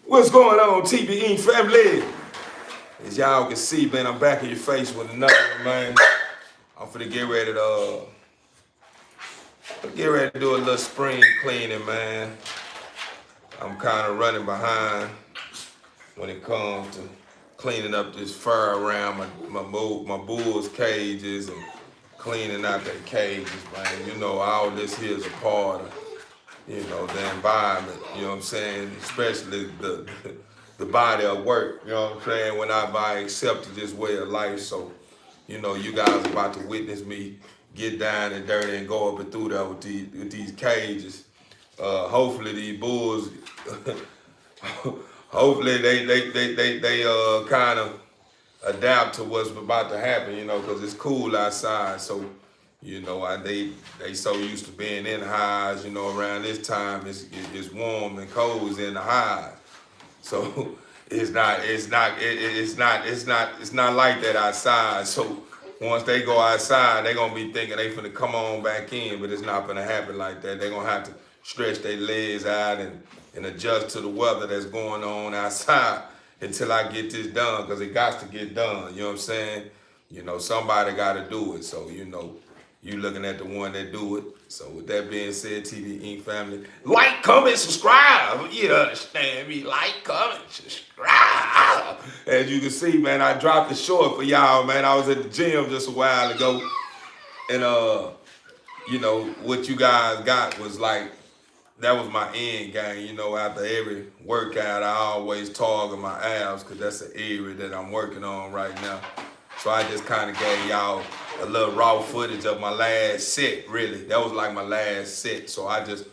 What's going on, TBE family? As y'all can see, man, I'm back in your face with another one, man. I'm finna get ready to do a little spring cleaning, man. I'm kind of running behind when it comes to cleaning up this fur around my bulls' cages and cleaning out their cages, man. You know, all this here is a part of, the environment, you know what I'm saying? Especially the body of work, you know what I'm saying? When I accepted this way of life, so, you guys about to witness me get down and dirty and go up and through there with these cages. Hopefully these bulls, hopefully they kind of adapt to what's about to happen, because it's cool outside, so. They so used to being in highs. Around this time it's warm and cold in the highs. So it's not like that outside. So once they go outside, they're gonna be thinking they finna come on back in, but it's not gonna happen like that. They're gonna have to stretch their legs out and adjust to the weather that's going on outside until I get this done, because it got to get done. You know what I'm saying? Somebody gotta do it. So you looking at the one that do it. So with that being said, TV Inc. family, like, comment, subscribe. You understand me? Like, comment, subscribe. As you can see, man, I dropped the short for y'all, man. I was at the gym just a while ago. And, what you guys got was like, that was my end game. After every workout, I always target my abs, because that's the area that I'm working on right now. So I just kind of gave y'all a little raw footage of my last set, really. That was like my last set. So I just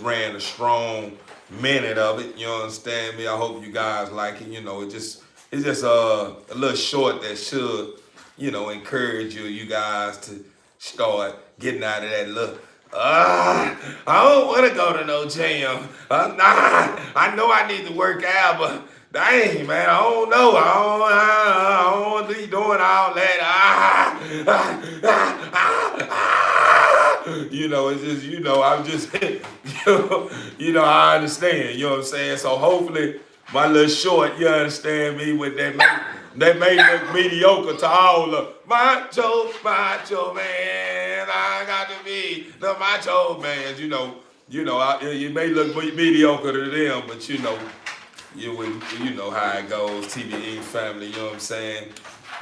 ran a strong minute of it. You understand me? I hope you guys like it. It's just a little short that should, encourage you guys to start getting out of that look. I don't want to go to no gym. I know I need to work out, but dang, man, I don't know. I don't want to be doing all that. It's just, I'm just, I understand. You know what I'm saying? So hopefully my little short, you understand me, with that may look mediocre to all the macho man. I got to be the macho man. It may look mediocre to them, but you know how it goes, TBE family, you know what I'm saying?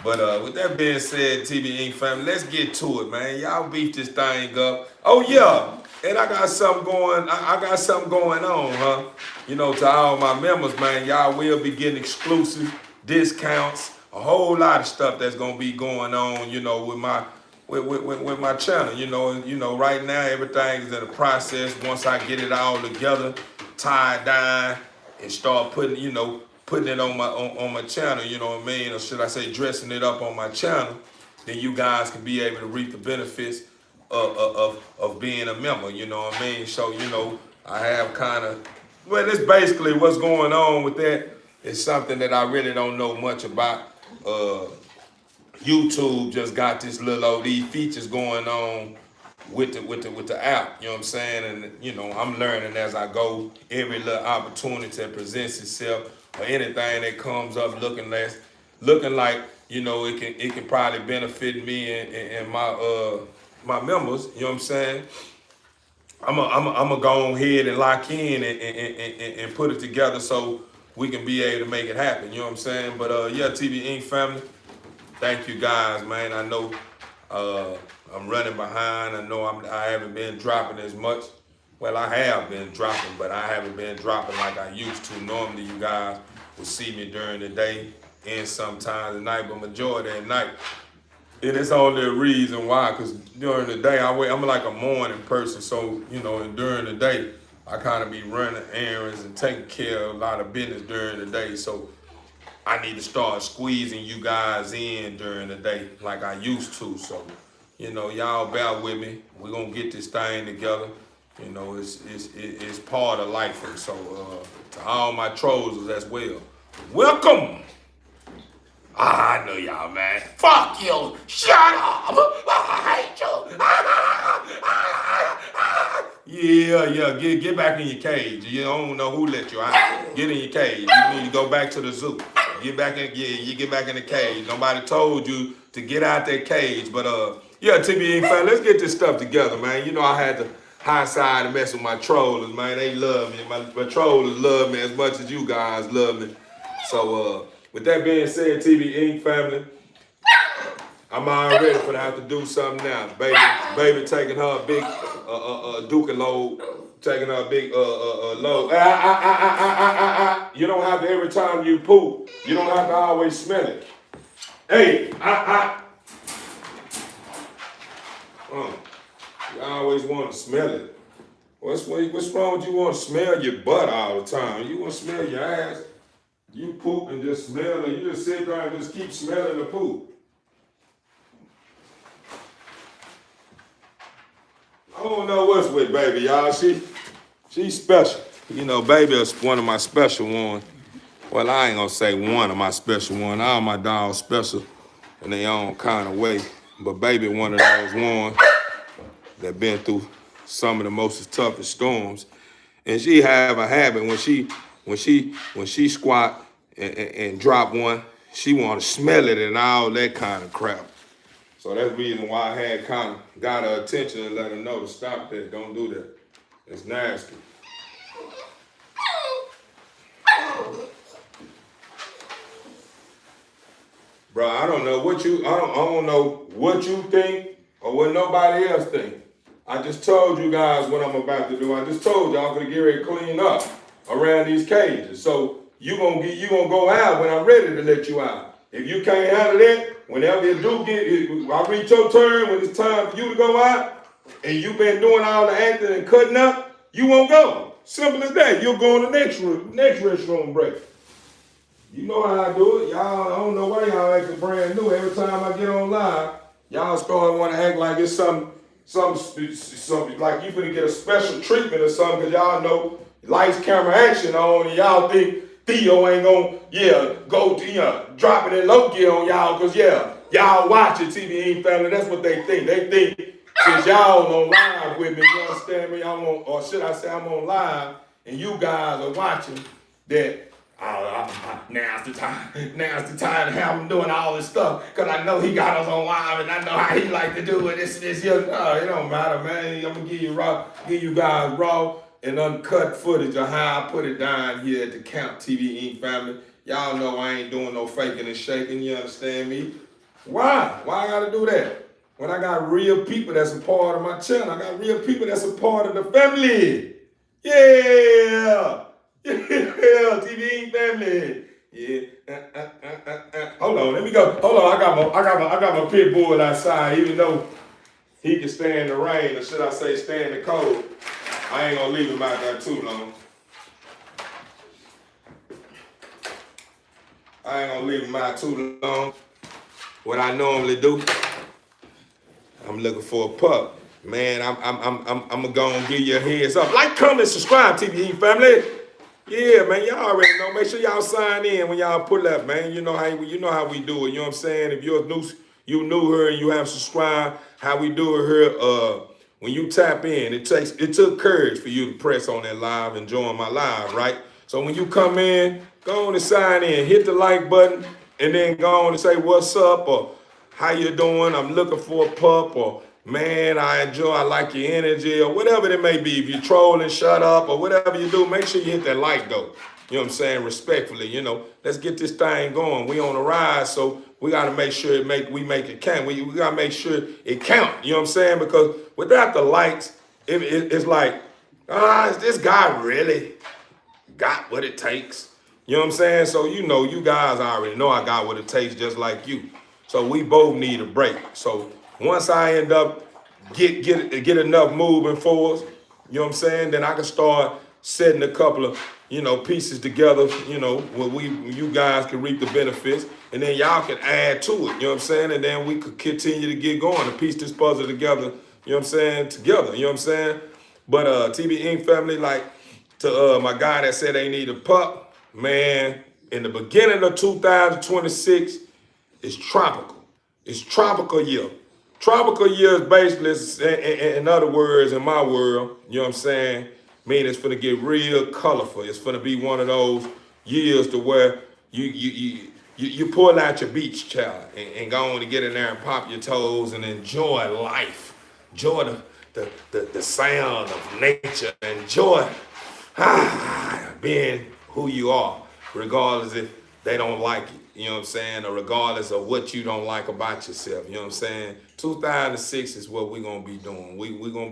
But with that being said, TBE family, let's get to it, man. Y'all beef this thing up. Oh yeah, and I got something going on, huh? To all my members, man, y'all will be getting exclusive discounts, a whole lot of stuff that's gonna be going on, with my channel. Right now everything is in the process. Once I get it all together, tied down, and start putting it on my channel, you know what I mean? Or should I say dressing it up on my channel, then you guys can be able to reap the benefits of being a member, you know what I mean? So, I have it's basically what's going on with that. It's something that I really don't know much about. YouTube just got this little old these features going on with the app, you know what I'm saying? And I'm learning as I go. Every little opportunity that presents itself, or anything that comes up looking like it can probably benefit me and my members, you know what I'm saying? I'm gonna go ahead and lock in and put it together so we can be able to make it happen, you know what I'm saying? But yeah, TV Inc. family, thank you guys, man. I know I'm running behind. I know I haven't been dropping as much. Well, I have been dropping, but I haven't been dropping like I used to. Normally, you guys will see me during the day and sometimes at night, but majority at night. And it's only a reason why, because during the day, I'm like a morning person. So, and during the day, I kind of be running errands and taking care of a lot of business during the day. So I need to start squeezing you guys in during the day like I used to. So, y'all bear with me. We're going to get this thing together. It's part of life. And so to all my trolls as well, welcome. I know y'all, man. Fuck you. Shut up. I hate you. Yeah. Get back in your cage. You don't know who let you out. Get in your cage. You need to go back to the zoo. Get back in. Yeah, you get back in the cage. Nobody told you to get out that cage. But yeah, TBE fan, let's get this stuff together, man. You know I had to high side and mess with my trollers, man. They love me. My trollers love me as much as you guys love me. So with that being said, TBE family, I'm already gonna have to do something now. Baby taking her a big Duke load, taking her a big load. You don't have to every time you poop, you don't have to always smell it. Hey, you always want to smell it. What's wrong with you want to smell your butt all the time? You want to smell your ass? You poop and just smell it. You just sit there and just keep smelling the poop. I don't know what's with baby, y'all. She's special. You know, baby is one of my special ones. Well, I ain't gonna say one of my special ones. All my dogs special in their own kind of way. But baby one of those ones that been through some of the most toughest storms. And she have a habit when she squat and drop one, she want to smell it and all that kind of crap. So that's the reason why I had kind of got her attention and let her know to stop that. Don't do that. It's nasty. Bro, I don't know what you think or what nobody else think. I just told you guys what I'm about to do. I just told you I'm gonna get ready to clean up around these cages. So you gonna go out when I'm ready to let you out. If you can't handle that, whenever you do I reach your turn when it's time for you to go out, and you've been doing all the acting and cutting up, you won't go. Simple as that. You'll go on the next restroom break. You know how I do it. Y'all, I don't know why y'all acting brand new. Every time I get on live, y'all start want to act like it's something like you finna get a special treatment or something, because y'all know lights, camera, action on, and y'all think Theo ain't gonna, go to, drop it in low gear on y'all, because, y'all watch it, TBE family. That's what they think. They think since y'all on live with me, you understand me? Or should I say I'm on live, and you guys are watching, that now's the time to have him doing all this stuff, because I know he got us on live, and I know how he like to do it. This. No, it don't matter, man. I'm going to give you guys raw and uncut footage of how I put it down here at the Camp TBE family. Y'all know I ain't doing no faking and shaking, you understand me? Why? Why I gotta do that? When I got real people that's a part of my channel, I got real people that's a part of the family. Yeah, TBE family. Yeah. Hold on, let me go. Hold on, I got my pit bull outside, even though he can stay in the rain, or should I say stay in the cold. I ain't gonna leave him out there too long. I ain't gonna leave him out too long. What I normally do, I'm looking for a pup. Man, I'm gonna go and give you a heads up. Like, comment, subscribe, TBE family. Yeah, man, y'all already know. Make sure y'all sign in when y'all pull up, man. You know how we do it. You know what I'm saying? If you're new here and you have subscribed, how we do it here. When you tap in, it took courage for you to press on that live and join my live, right? So when you come in, go on and sign in, hit the like button, and then go on and say what's up, or how you doing? I'm looking for a pup, or man, I like your energy, or whatever it may be. If you're trolling, shut up, or whatever you do, make sure you hit that like though. You know what I'm saying? Respectfully, let's get this thing going. We on the rise, so we gotta make sure we make it count. We gotta make sure it count. You know what I'm saying? Because without the likes, it's like, is this guy really got what it takes? You know what I'm saying? So you guys already know I got what it takes, just like you. So we both need a break. So once I end up get enough moving for us, you know what I'm saying, then I can start setting a couple of pieces together, where you guys can reap the benefits, and then y'all can add to it, you know what I'm saying, and then we could continue to get going and piece this puzzle together, you know what I'm saying, together, you know what I'm saying. But TBE family, like to my guy that said they need a pup, man, in the beginning of 2026, it's tropical. It's tropical year. Tropical years basically, in other words, in my world, you know what I'm saying, mean it's finna get real colorful. It's finna be one of those years to where you pull out your beach child and go on to get in there and pop your toes and enjoy life. Enjoy the sound of nature. Enjoy being who you are, regardless if they don't like it, you know what I'm saying, or regardless of what you don't like about yourself, you know what I'm saying. 2006 is what we're gonna be doing. We're gonna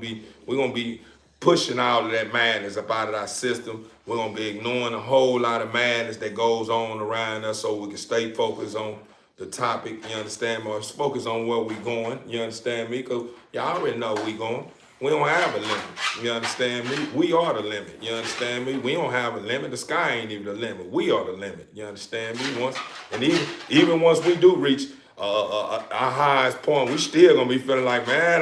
be pushing all of that madness up out of our system. We're gonna be ignoring a whole lot of madness that goes on around us so we can stay focused on the topic, you understand me? Or focus on where we going, you understand me? Because y'all already know where we going. We don't have a limit, you understand me? We are the limit, you understand me? We don't have a limit. The sky ain't even the limit. We are the limit, you understand me? Even once we do reach our highest point, we still gonna be feeling like, man,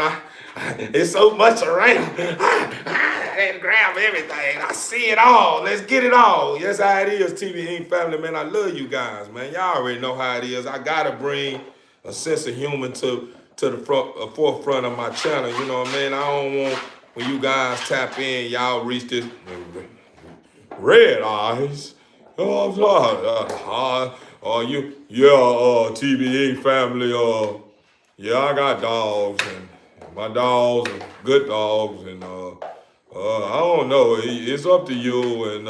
it's so much around. I grab everything. I see it all. Let's get it all. That's how it is, TV Inc. family, man. I love you guys, man. Y'all already know how it is. I gotta bring a sense of humor to the forefront of my channel. You know what I mean? I don't want when you guys tap in, y'all reach this red eyes. Oh, I'm sorry. TBE family. Yeah, I got dogs, and my dogs are good dogs, and I don't know. It's up to you, and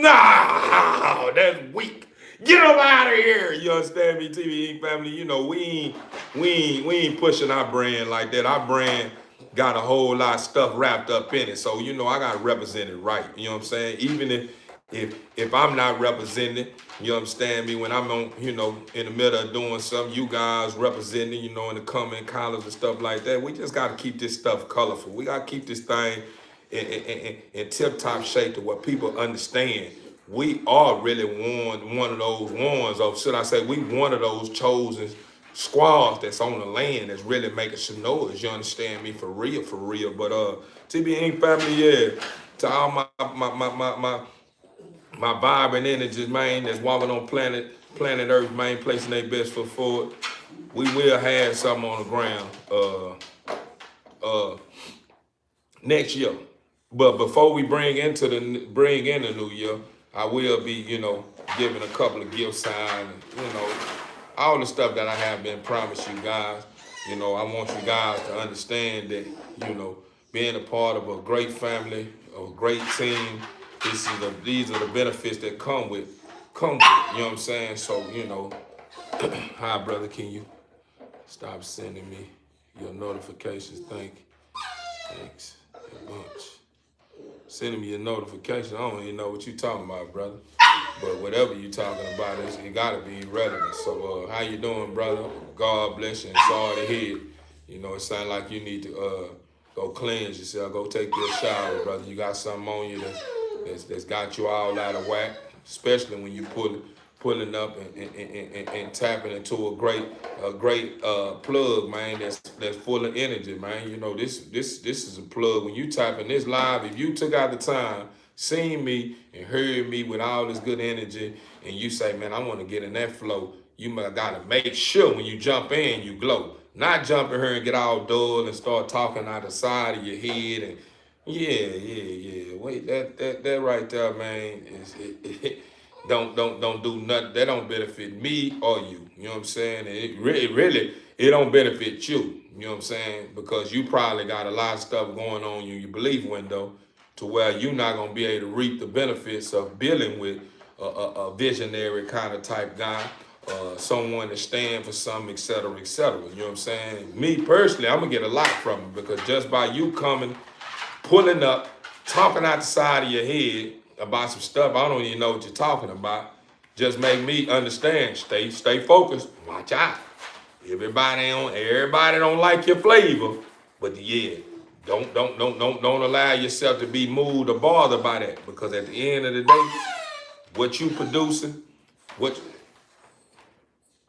nah, that's weak. Get them out of here. You understand me, TV family? You know, we ain't pushing our brand like that. Our brand got a whole lot of stuff wrapped up in it. So, you know, I gotta represent it right. You know what I'm saying? Even if I'm not representing it, you understand me, when I'm on, you know, in the middle of doing something, you guys representing, you know, in the comment columns and stuff like that. We just gotta keep this stuff colorful. We gotta keep this thing in tip-top shape to what people understand. We are really one of those ones, or should I say, we one of those chosen squads that's on the land that's really making some noise. You understand me? For real, for real. But TB Inc. family, yeah, to all my vibrant energies, man, that's walking on planet Earth, man, placing their best foot forward. We will have something on the ground next year. But before we bring in the new year, I will be, you know, giving a couple of gift signs, you know, all the stuff that I have been promised you guys. You know, I want you guys to understand that, you know, being a part of a great family, a great team, these are the benefits that come with it, you know what I'm saying? So, you know, hi brother, can you stop sending me your notifications? Thanks a bunch. Sending me your notifications. I don't even know what you talking about, brother. But whatever you talking about, it gotta be relevant. So how you doing, brother? God bless you and sorry to hear. You know, it sounds like you need to go cleanse yourself, go take your shower, brother. You got something on you that's got you all out of whack, especially when you pulling up and tapping into a great plug, man, that's full of energy, man. You know, this is a plug. When you typing this live, if you took out the time, seen me and heard me with all this good energy, and you say, man, I want to get in that flow, you gotta make sure when you jump in, you glow. Not jump in here and get all dull and start talking out the side of your head and yeah. Wait, that right there, man, don't do nothing. That don't benefit me or you. You know what I'm saying? And it don't benefit you. You know what I'm saying? Because you probably got a lot of stuff going on in your belief window to where you're not gonna be able to reap the benefits of dealing with a visionary kind of type guy, someone to stand for something, et cetera, et cetera. You know what I'm saying? Me personally, I'm gonna get a lot from it because just by you coming, pulling up, talking out the side of your head about some stuff I don't even know what you're talking about, just make me understand. Stay focused. Watch out. Everybody don't like your flavor, but yeah, don't allow yourself to be moved or bothered by that, because at the end of the day, what you producing,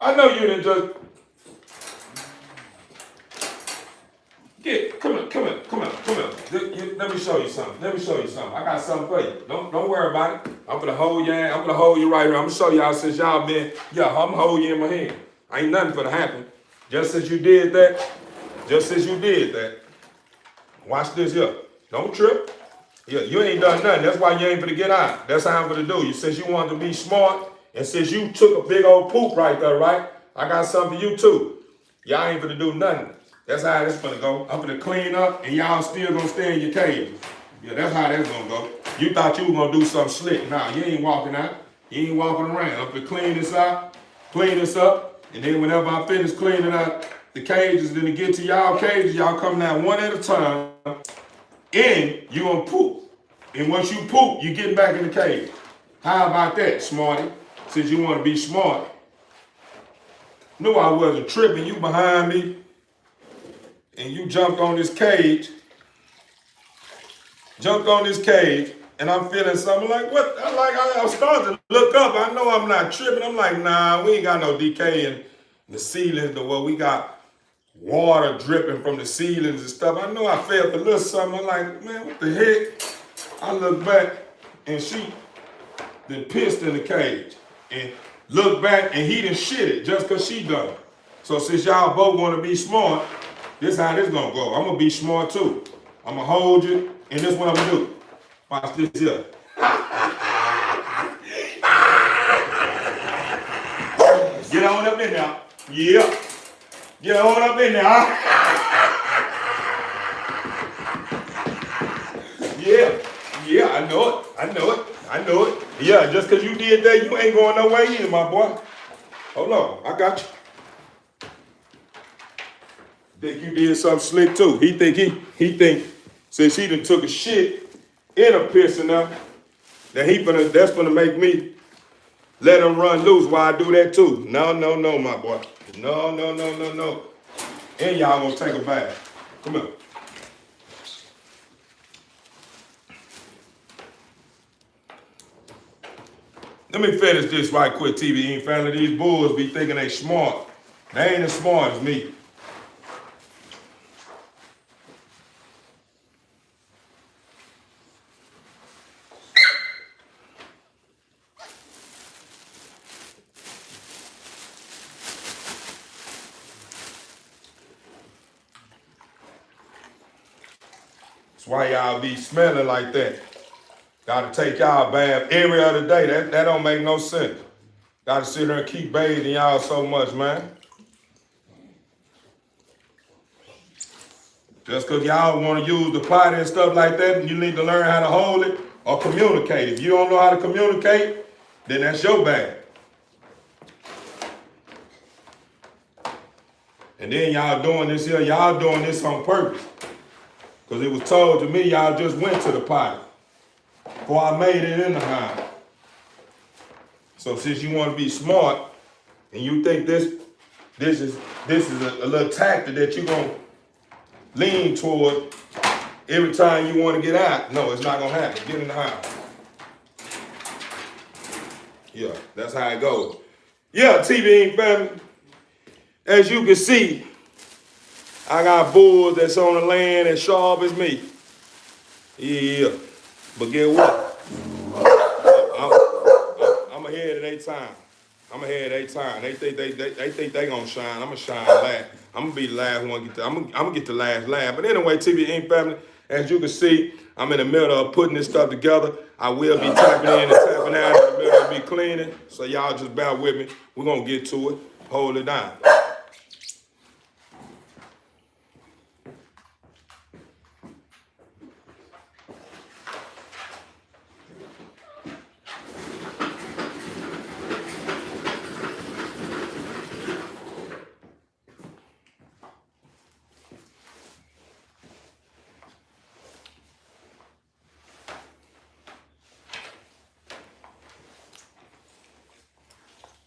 I know you didn't just come here. Let me show you something. I got something for you. Don't worry about it. I'm gonna hold you right here. I'm gonna show y'all since y'all been, I'm gonna hold you in my hand. Ain't nothing for to happen. Just as you did that, just as you did that, watch this here. Don't trip. Yeah, you ain't done nothing. That's why you ain't gonna get out. That's how I'm gonna do you. Since you wanted to be smart, and since you took a big old poop right there, right? I got something for you too. Y'all ain't gonna do nothing. That's how this gonna go. I'm gonna clean up, and y'all still gonna stay in your cage. Yeah, that's how that's gonna go. You thought you were gonna do something slick. Nah, you ain't walking out. You ain't walking around. I'm gonna clean this out, clean this up, and then whenever I finish cleaning out the cages, then to get to y'all cages, y'all come down one at a time, and you gonna poop. And once you poop, you get back in the cage. How about that, smarty? Since you wanna be smart. Knew I wasn't tripping. You behind me, and you jumped on this cage, and I'm feeling something like, what? I'm starting to look up. I know I'm not tripping. I'm like, nah, we ain't got no decay in the ceilings, well, we got water dripping from the ceilings and stuff. I know I felt a little something. I'm like, man, what the heck? I look back, and she then pissed in the cage. And look back, and he done shit it just because she done it. So since y'all both want to be smart, this how this gonna go. I'm gonna be smart too. I'm gonna hold you, and this what I'm gonna do. Watch this here. Get on up in there. Yeah. Get on up in there. Yeah, I know it. Yeah, just because you did that, you ain't going nowhere either, my boy. Hold on, I got you. Think you did something slick too. He think since he done took a shit in a piss enough, that that's gonna make me let him run loose while I do that too. No, my boy. No. And y'all gonna take a bath. Come here. Let me finish this right quick, TV family. These bulls be thinking they smart. They ain't as smart as me. That's why y'all be smelling like that. Gotta take y'all bath every other day. That don't make no sense. Gotta sit there and keep bathing y'all so much, man. Just because y'all want to use the potty and stuff like that, you need to learn how to hold it or communicate. If you don't know how to communicate, then that's your bad. And then y'all doing this here, y'all doing this on purpose. Because it was told to me y'all just went to the potty before I made it in the house. So since you want to be smart and you think this is a little tactic that you're going to lean toward every time you want to get out, no, it's not going to happen. Get in the house. Yeah, that's how it goes. Yeah, TV family, as you can see, I got bulls that's on the land as sharp as me. Yeah, but get what? I'm ahead of their time. They think they gonna shine. I'm gonna shine last. I'm gonna be the last one. I'm gonna get the last laugh. But anyway, TV family, as you can see, I'm in the middle of putting this stuff together. I will be tapping in and tapping out in the middle of me cleaning. So y'all just bear with me. We're gonna get to it. Hold it down.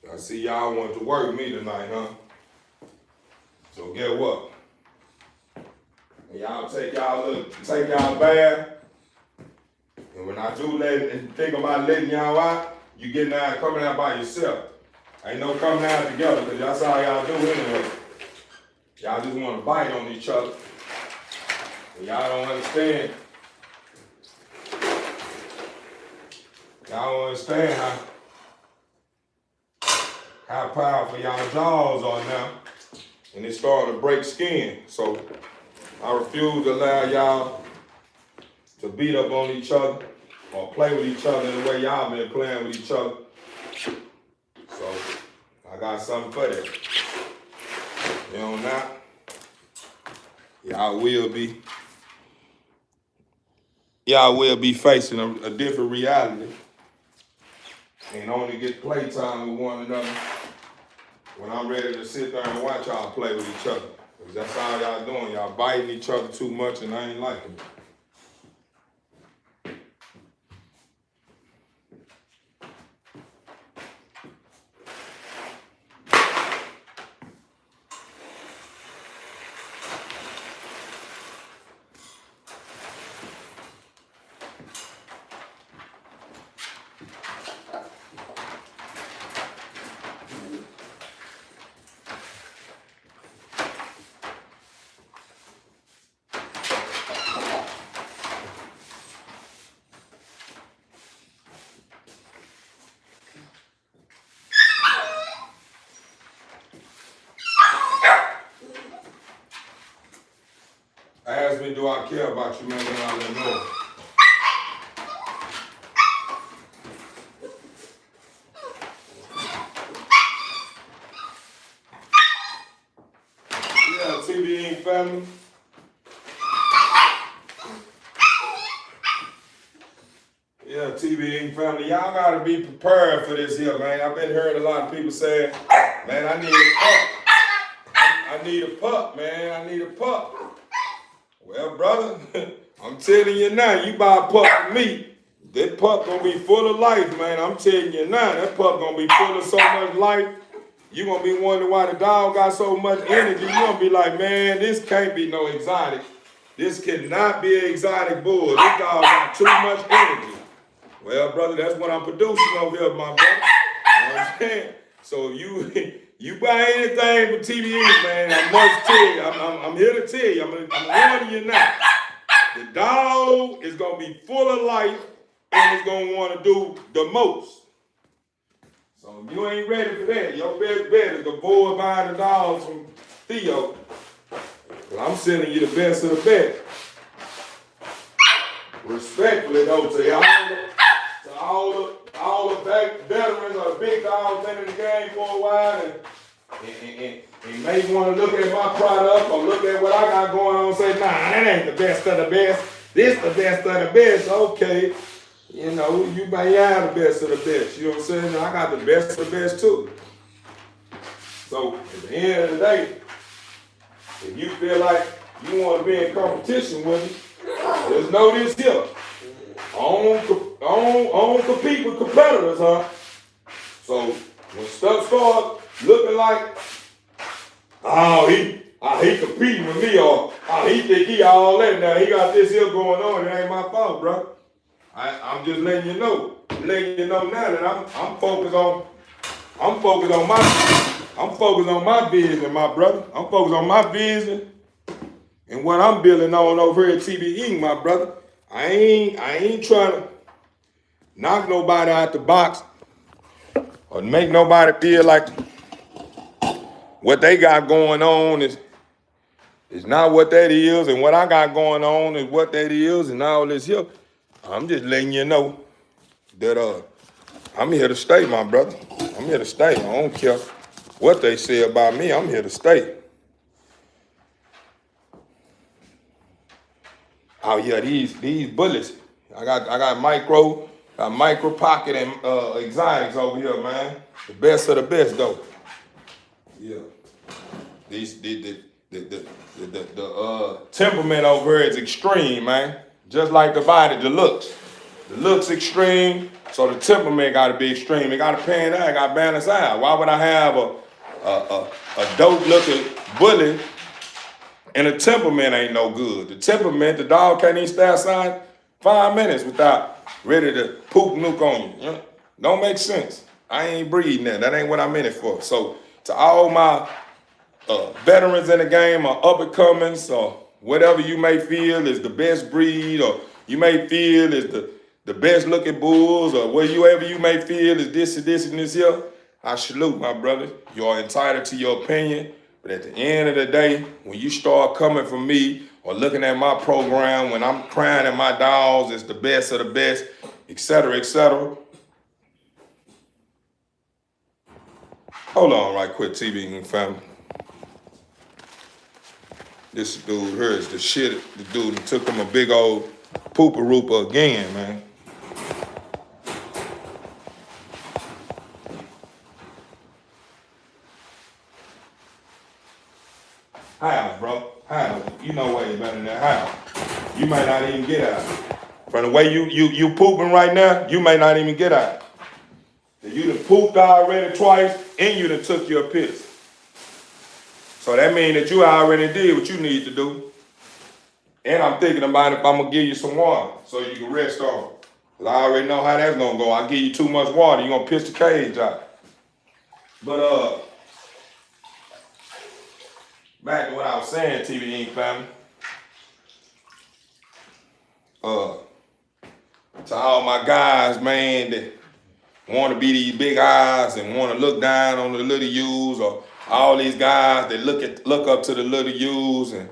I see y'all want to work me tonight, huh? So get what? And y'all take y'all bath. And when I do think about letting y'all out, you getting out, coming out by yourself. Ain't no coming out together, because that's all y'all do anyway. Y'all just want to bite on each other. And y'all don't understand. Y'all don't understand how powerful y'all jaws are now. and it started to break skin. So I refuse to allow y'all to beat up on each other or play with each other the way y'all been playing with each other. So I got something for that. You know not? Y'all will be facing a different reality and only get playtime with one another when I'm ready to sit there and watch y'all play with each other. Because that's all y'all doing. Y'all biting each other too much and I ain't liking it. Ask me, do I care about you, man, when I let know. Yeah, TV family. Yeah, TV family. Y'all gotta be prepared for this here, man. I've been hearing a lot of people saying, man, I need a pup. I need a pup, man. I need a pup. Well, brother, I'm telling you now, you buy a pup from me, that pup gonna be full of life, man. I'm telling you now, that pup gonna be full of so much life. You gonna be wondering why the dog got so much energy. You gonna be like, man, this can't be no exotic. This cannot be an exotic bull. This dog got too much energy. Well, brother, that's what I'm producing over here, my brother. You know what I'm saying? So you buy anything for TVE, man, I must tell you, I'm here to tell you, I'm warning you now. The dog is gonna be full of life and is gonna want to do the most. So if you ain't ready for that, your best bet is to board buying the dogs from Theo. Well, I'm sending you the best of the best. Respectfully though, to all the veterans or the big dogs been in the game for a while and may want to look at my product or look at what I got going on and say, nah, that ain't the best of the best. This the best of the best. Okay, you know, you may have the best of the best. You know what I'm saying? I got the best of the best too. So at the end of the day, if you feel like you want to be in competition with me, just know this here. I don't compete with competitors, huh? So when stuff starts looking like, oh, he competing with me, or oh, he think he all that now, he got this here going on, it ain't my fault, bro. I'm just letting you know now that I'm focused on my vision, my brother. I'm focused on my vision and what I'm building on over here at TBE, my brother. I ain't trying to knock nobody out the box or make nobody feel like what they got going on is not what that is, and what I got going on is what that is, and all this here. I'm just letting you know that I'm here to stay, my brother. I'm here to stay. I don't care what they say about me. I'm here to stay. Oh yeah, these bullets. I got micro pocket and exotics over here, man. The best of the best though. Yeah. The temperament over here is extreme, man. Just like the body, the looks. The looks extreme, so the temperament gotta be extreme. It gotta pan out, it gotta balance out. Why would I have a dope looking bully and the temperament ain't no good? The temperament, the dog can't even stay outside 5 minutes without ready to poop nuke on you. You know? Don't make sense. I ain't breeding that. That ain't what I'm in it for. So to all my veterans in the game or up and comings or whatever you may feel is the best breed, or you may feel is the best looking bulls, or whatever you may feel is this and this and this here, I salute, my brother. You're entitled to your opinion, But at the end of the day, when you start coming from me or looking at my program, when I'm crying at my dogs, it's the best of the best, et cetera, et cetera. Hold on right quick, TV family. This dude here is the shit, the dude that took him a big old pooper-rooper again, man. How, bro? How? You know way better than that. How? You might not even get out. From the way you pooping right now, you may not even get out. You done pooped already twice, and you done took your piss. So that means that you already did what you need to do. And I'm thinking about if I'm gonna give you some water so you can rest on it. Cause I already know how that's gonna go. I give you too much water, you're gonna piss the cage out. But back to what I was saying, TV Inc. family. To all my guys, man, that want to be these big eyes and want to look down on the little U's, or all these guys that look up to the little U's and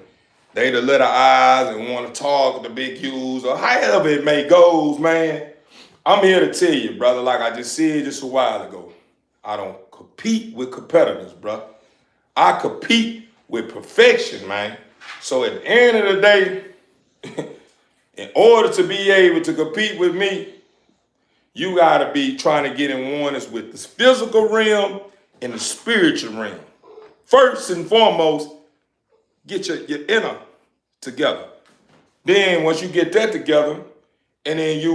they the little eyes and want to talk the big U's, or however it may goes, man. I'm here to tell you, brother, like I just said just a while ago, I don't compete with competitors, bro. I compete with perfection, man. So at the end of the day, in order to be able to compete with me, you gotta be trying to get in oneness with the physical realm and the spiritual realm. First and foremost, get your inner together. Then once you get that together, and then you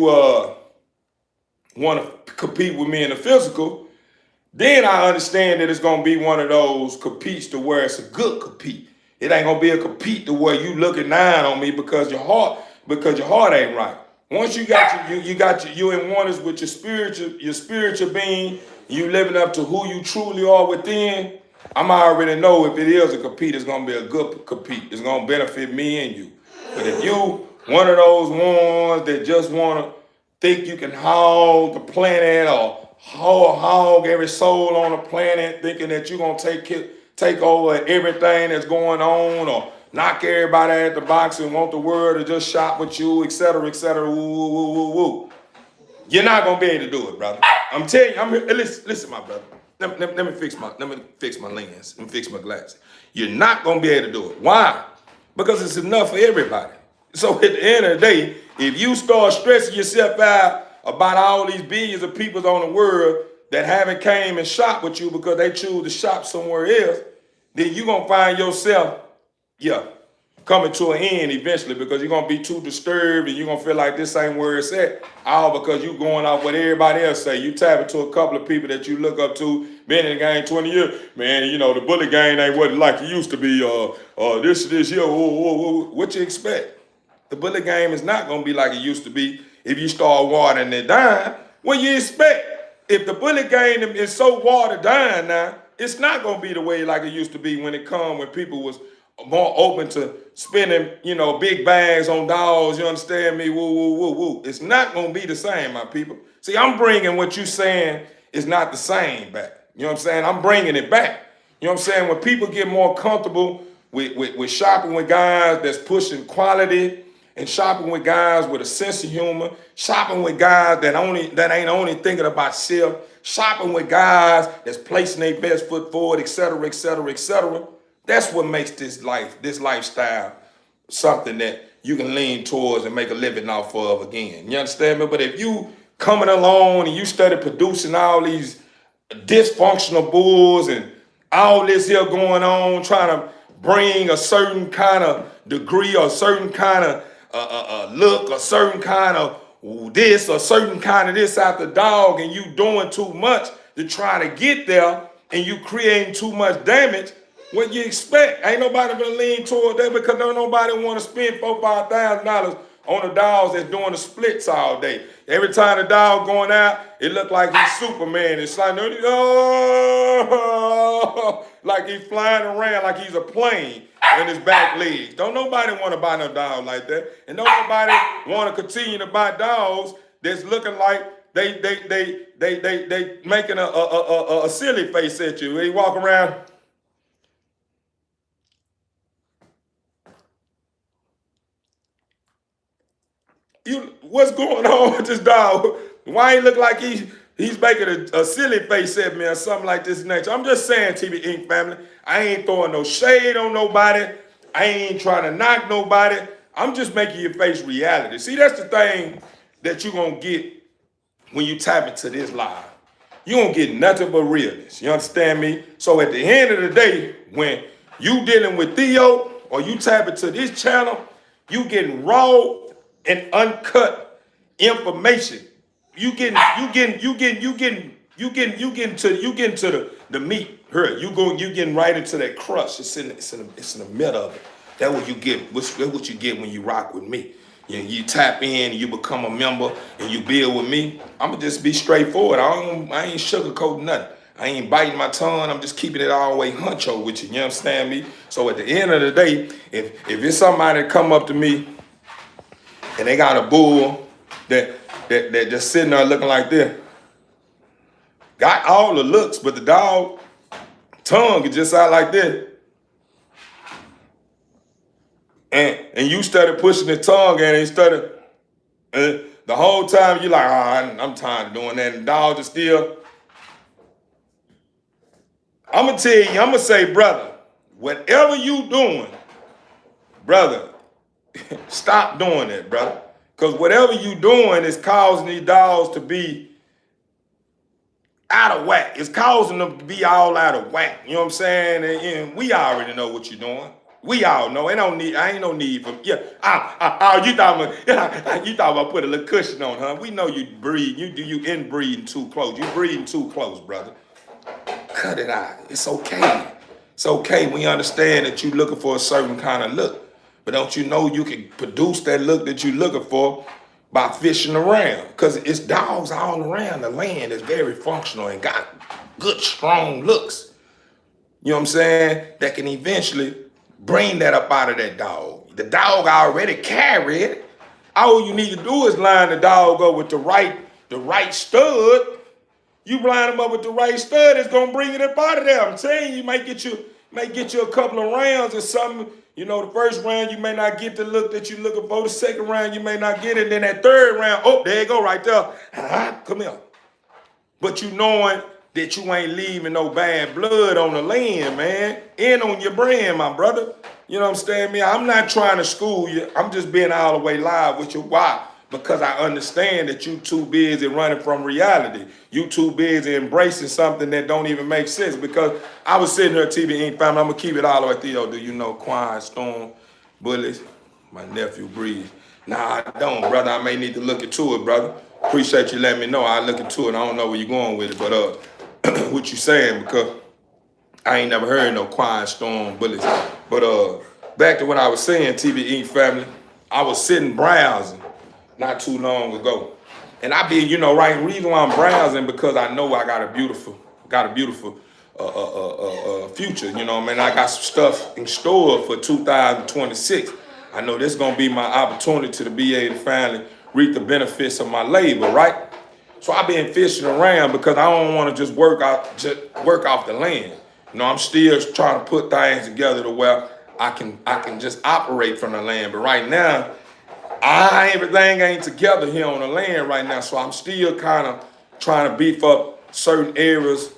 want to compete with me in the physical, then I understand that it's gonna be one of those competes to where it's a good compete. It ain't gonna be a compete to where you looking down on me because your heart ain't right. Once you in oneness with your spiritual being, you living up to who you truly are within. I'm already know if it is a compete, it's gonna be a good compete. It's gonna benefit me and you. But if you one of those ones that just wanna think you can hog the planet or hog every soul on the planet, thinking that you're gonna take over everything that's going on, or knock everybody at the box and want the world to just shop with you, et cetera, woo, woo, woo, woo, woo. You're not gonna be able to do it, brother. I'm telling you, listen, my brother. Let me fix my lens. Let me fix my glasses. You're not gonna be able to do it. Why? Because it's enough for everybody. So at the end of the day, if you start stressing yourself out about all these billions of people on the world that haven't came and shopped with you because they choose to shop somewhere else, then you're gonna find yourself, coming to an end eventually, because you're gonna be too disturbed and you're gonna feel like this ain't where it's at, all because you going off what everybody else say. You tap into a couple of people that you look up to, been in the game 20 years, man, you know, the bullet game ain't what it like it used to be, this year, what you expect? The bullet game is not gonna be like it used to be if you start watering it down. What you expect? If the bullet game is so watered down now, it's not gonna be the way like it used to be when people was more open to spending, big bags on dogs, you understand me? Woo, woo, woo, woo. It's not gonna be the same, my people. See, I'm bringing what you saying is not the same back. You know what I'm saying? I'm bringing it back. You know what I'm saying? When people get more comfortable with shopping with guys that's pushing quality, and shopping with guys with a sense of humor, shopping with guys that ain't only thinking about self, shopping with guys that's placing their best foot forward, et cetera, et cetera, et cetera. That's what makes this lifestyle something that you can lean towards and make a living off of again. You understand me? But if you coming along and you started producing all these dysfunctional bulls and all this here going on, trying to bring a certain kind of degree or a certain kind of look, a certain kind of this, or certain kind of this out the dog, and you doing too much to try to get there, and you creating too much damage, what you expect? Ain't nobody gonna lean toward that, because don't nobody want to spend $4,000-$5,000 on the dogs that's doing the splits all day. Every time the dog going out, it look like he's Superman. It's like, like he's flying around like he's a plane in his back legs. Don't nobody want to buy no dog like that. And don't nobody want to continue to buy dogs that's looking like they making a silly face at you. They walk around. What's going on with this dog? Why he look like he's making a silly face at me or something like this nature? I'm just saying, TV Inc. family, I ain't throwing no shade on nobody. I ain't trying to knock nobody. I'm just making you face reality. See, that's the thing that you're going to get when you tap into this live. You don't get nothing but realness. You understand me? So at the end of the day, when you dealing with Theo or you tap into this channel, you getting raw and uncut information. You getting to the meat. Here, you getting right into that crust. It's in the middle of it. That's what you get. That's what you get when you rock with me. You tap in, you become a member, and you build with me. I'ma just be straightforward. I ain't sugarcoating nothing. I ain't biting my tongue. I'm just keeping it all the way huncho with you. You understand me? So at the end of the day, if it's somebody that come up to me and they got a bull that just sitting there looking like this, got all the looks, but the dog tongue is just out like this. And you started pushing the tongue and he started, and the whole time you like, I'm tired of doing that. And the dog is still, I'm going to tell you, I'm going to say, brother, whatever you doing, brother, stop doing that, brother. Because whatever you doing is causing these dogs to be out of whack. It's causing them to be all out of whack. You know what I'm saying? And we already know what you're doing. We all know. I ain't no need for, you thought about put a little cushion on, huh? We know you breed. You inbreeding too close. You breeding too close, brother. Cut it out. It's okay. It's okay. We understand that you looking for a certain kind of look. But don't you know you can produce that look that you looking for by fishing around? Because it's dogs all around the land that's very functional and got good, strong looks. You know what I'm saying? That can eventually bring that up out of that dog. The dog already carried it. All you need to do is line the dog up with the right stud. You line him up with the right stud, it's gonna bring it up out of there. I'm telling you, you might get you a couple of rounds or something. You know, the first round you may not get the look that you're looking for. The second round you may not get it. Then that third round, oh, there you go right there. Come here. But you knowing that you ain't leaving no bad blood on the land, man, and on your brand, my brother. You know what I'm saying, man? I'm not trying to school you. I'm just being all the way live with you. Why? Because I understand that you too busy running from reality. You too busy embracing something that don't even make sense. Because I was sitting here, TV Inc. family, I'm going to keep it all the way, Theo. Do you know Quiet Storm, Bullies, my nephew Breeze? Nah, I don't, brother. I may need to look into it, brother. Appreciate you letting me know. I look into it. I don't know where you're going with it, but what you saying, because I ain't never heard no Quiet Storm, Bullies. But back to what I was saying, TV Inc. family, I was sitting browsing not too long ago. And I be, right, reason why I'm browsing, because I know I got a beautiful future, man. I got some stuff in store for 2026. I know this is gonna be my opportunity to be able to finally reap the benefits of my labor, right? So I've been fishing around because I don't want to just work off the land. I'm still trying to put things together to where I can just operate from the land. But right now, everything ain't together here on the land right now. So I'm still kind of trying to beef up certain areas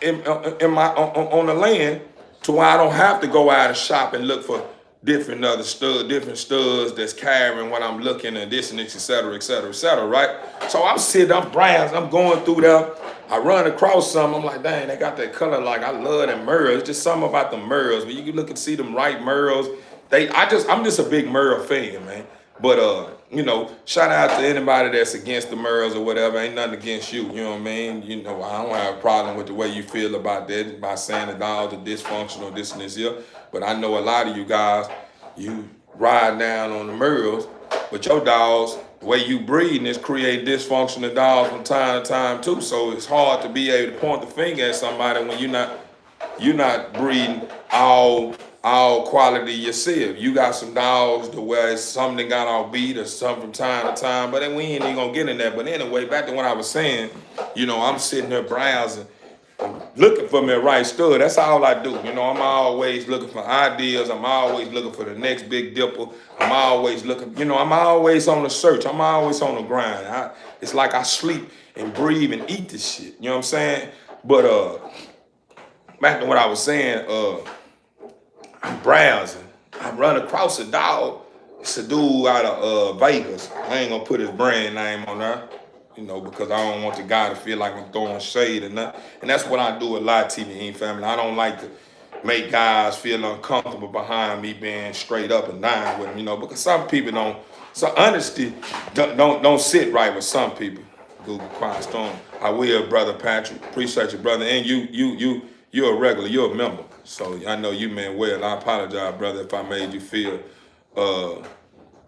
on the land to where I don't have to go out and shop and look for different studs that's carrying what I'm looking at, this and this, et cetera, right? So I'm browsing, I'm going through there. I run across some, I'm like, dang, they got that color, like I love them Merles. Just something about the Merles. When you can look and see them right Merles, I'm just a big Merle fan, man. But shout out to anybody that's against the Merles or whatever. Ain't nothing against you, you know what I mean? I don't have a problem with the way you feel about that, by saying the dogs are dysfunctional, this and this here. But I know a lot of you guys, you ride down on the Merles, but your dogs, the way you breeding is create dysfunctional dogs from time to time too. So it's hard to be able to point the finger at somebody when you're not breeding all quality yourself. You got some dogs to where it's something that got all beat or something from time to time, but then we ain't even gonna get in that. But anyway, back to what I was saying, I'm sitting there browsing, looking for me a right stud. That's all I do. You know, I'm always looking for ideas. I'm always looking for the next big dipper. I'm always looking, you know, I'm always on the search. I'm always on the grind. It's like I sleep and breathe and eat this shit. You know what I'm saying? But back to what I was saying, I'm browsing. I run across a dog. It's a dude out of Vegas. I ain't gonna put his brand name on there, you know, because I don't want the guy to feel like I'm throwing shade or nothing. And that's what I do a lot, TVE family. I don't like to make guys feel uncomfortable behind me being straight up and down with them, you know, because some people don't. So honesty don't sit right with some people. Google Quiet Storm. I will, brother Patrick. Appreciate you, brother. And you're a regular. You're a member. So I know you meant well. I apologize, brother, if I made you feel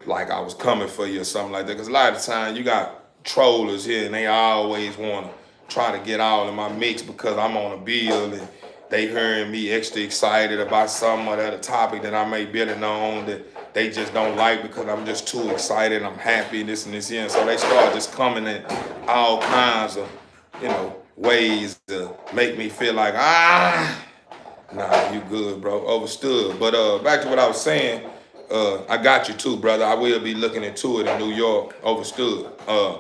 like I was coming for you or something like that. Because a lot of times you got trollers here and they always want to try to get all in my mix because I'm on a bill and they hearing me extra excited about some other topic that I may be on that they just don't like because I'm just too excited, I'm happy, this and this here. And so they start just coming in all kinds of, you know, ways to make me feel like, nah, you good, bro, overstood. But back to what I was saying, I got you too, brother. I will be looking into it in New York, overstood. I'm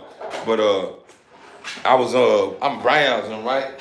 browsing, right?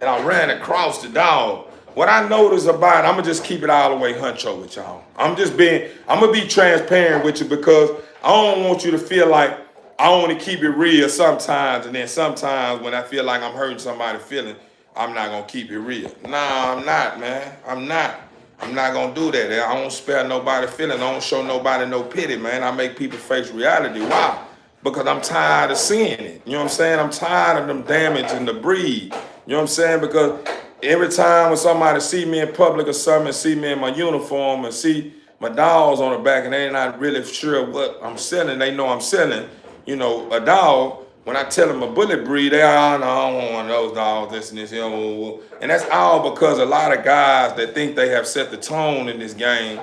And I ran across the dog. What I noticed about it, I'm gonna just keep it all the way huncho with y'all. I'm gonna be transparent with you because I don't want you to feel like I only keep it real sometimes, and then sometimes when I feel like I'm hurting somebody's feeling, I'm not gonna keep it real. Nah, I'm not, man. I'm not gonna do that. I don't spare nobody's feeling. I don't show nobody no pity, man. I make people face reality. Why? Because I'm tired of seeing it. You know what I'm saying? I'm tired of them damaging the breed. You know what I'm saying? Because every time when somebody see me in public or something, see me in my uniform and see my dogs on the back and they're not really sure what I'm selling, they know I'm selling, you know, a dog. When I tell them a bullet breed, they are, no, I don't want one of those dogs, this and this, you know. And that's all because a lot of guys that think they have set the tone in this game,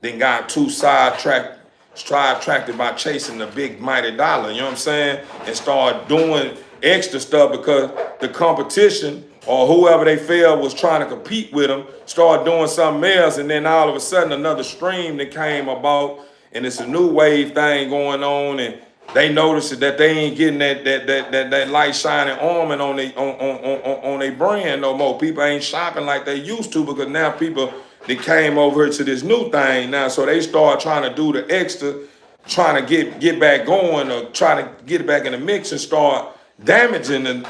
then got too attracted by chasing the big mighty dollar, you know what I'm saying? And start doing extra stuff because the competition or whoever they felt was trying to compete with them started doing something else, and then all of a sudden another stream that came about, and it's a new wave thing going on, and they noticed that they ain't getting that light shining armor on their brand no more. People ain't shopping like they used to because now people they came over to this new thing now, so they start trying to do the extra, trying to get back going or try to get back in the mix and start damaging and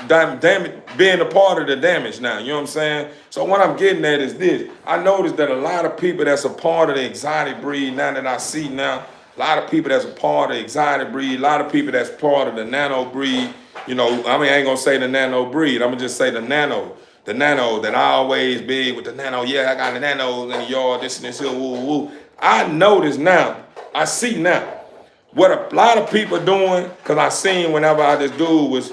being a part of the damage now. You know what I'm saying? So what I'm getting at is this. I noticed that a lot of people that's a part of the exotic breed now that I see now, a lot of people that's a part of the exotic breed, a lot of people that's part of the nano breed, you know, I mean, I ain't gonna say the nano breed, I'm gonna just say the nano that I always be with the nano, yeah, I got the nanos in the yard, this and this, woo, woo. I notice now, I see now, what a lot of people doing, because I seen whenever this dude was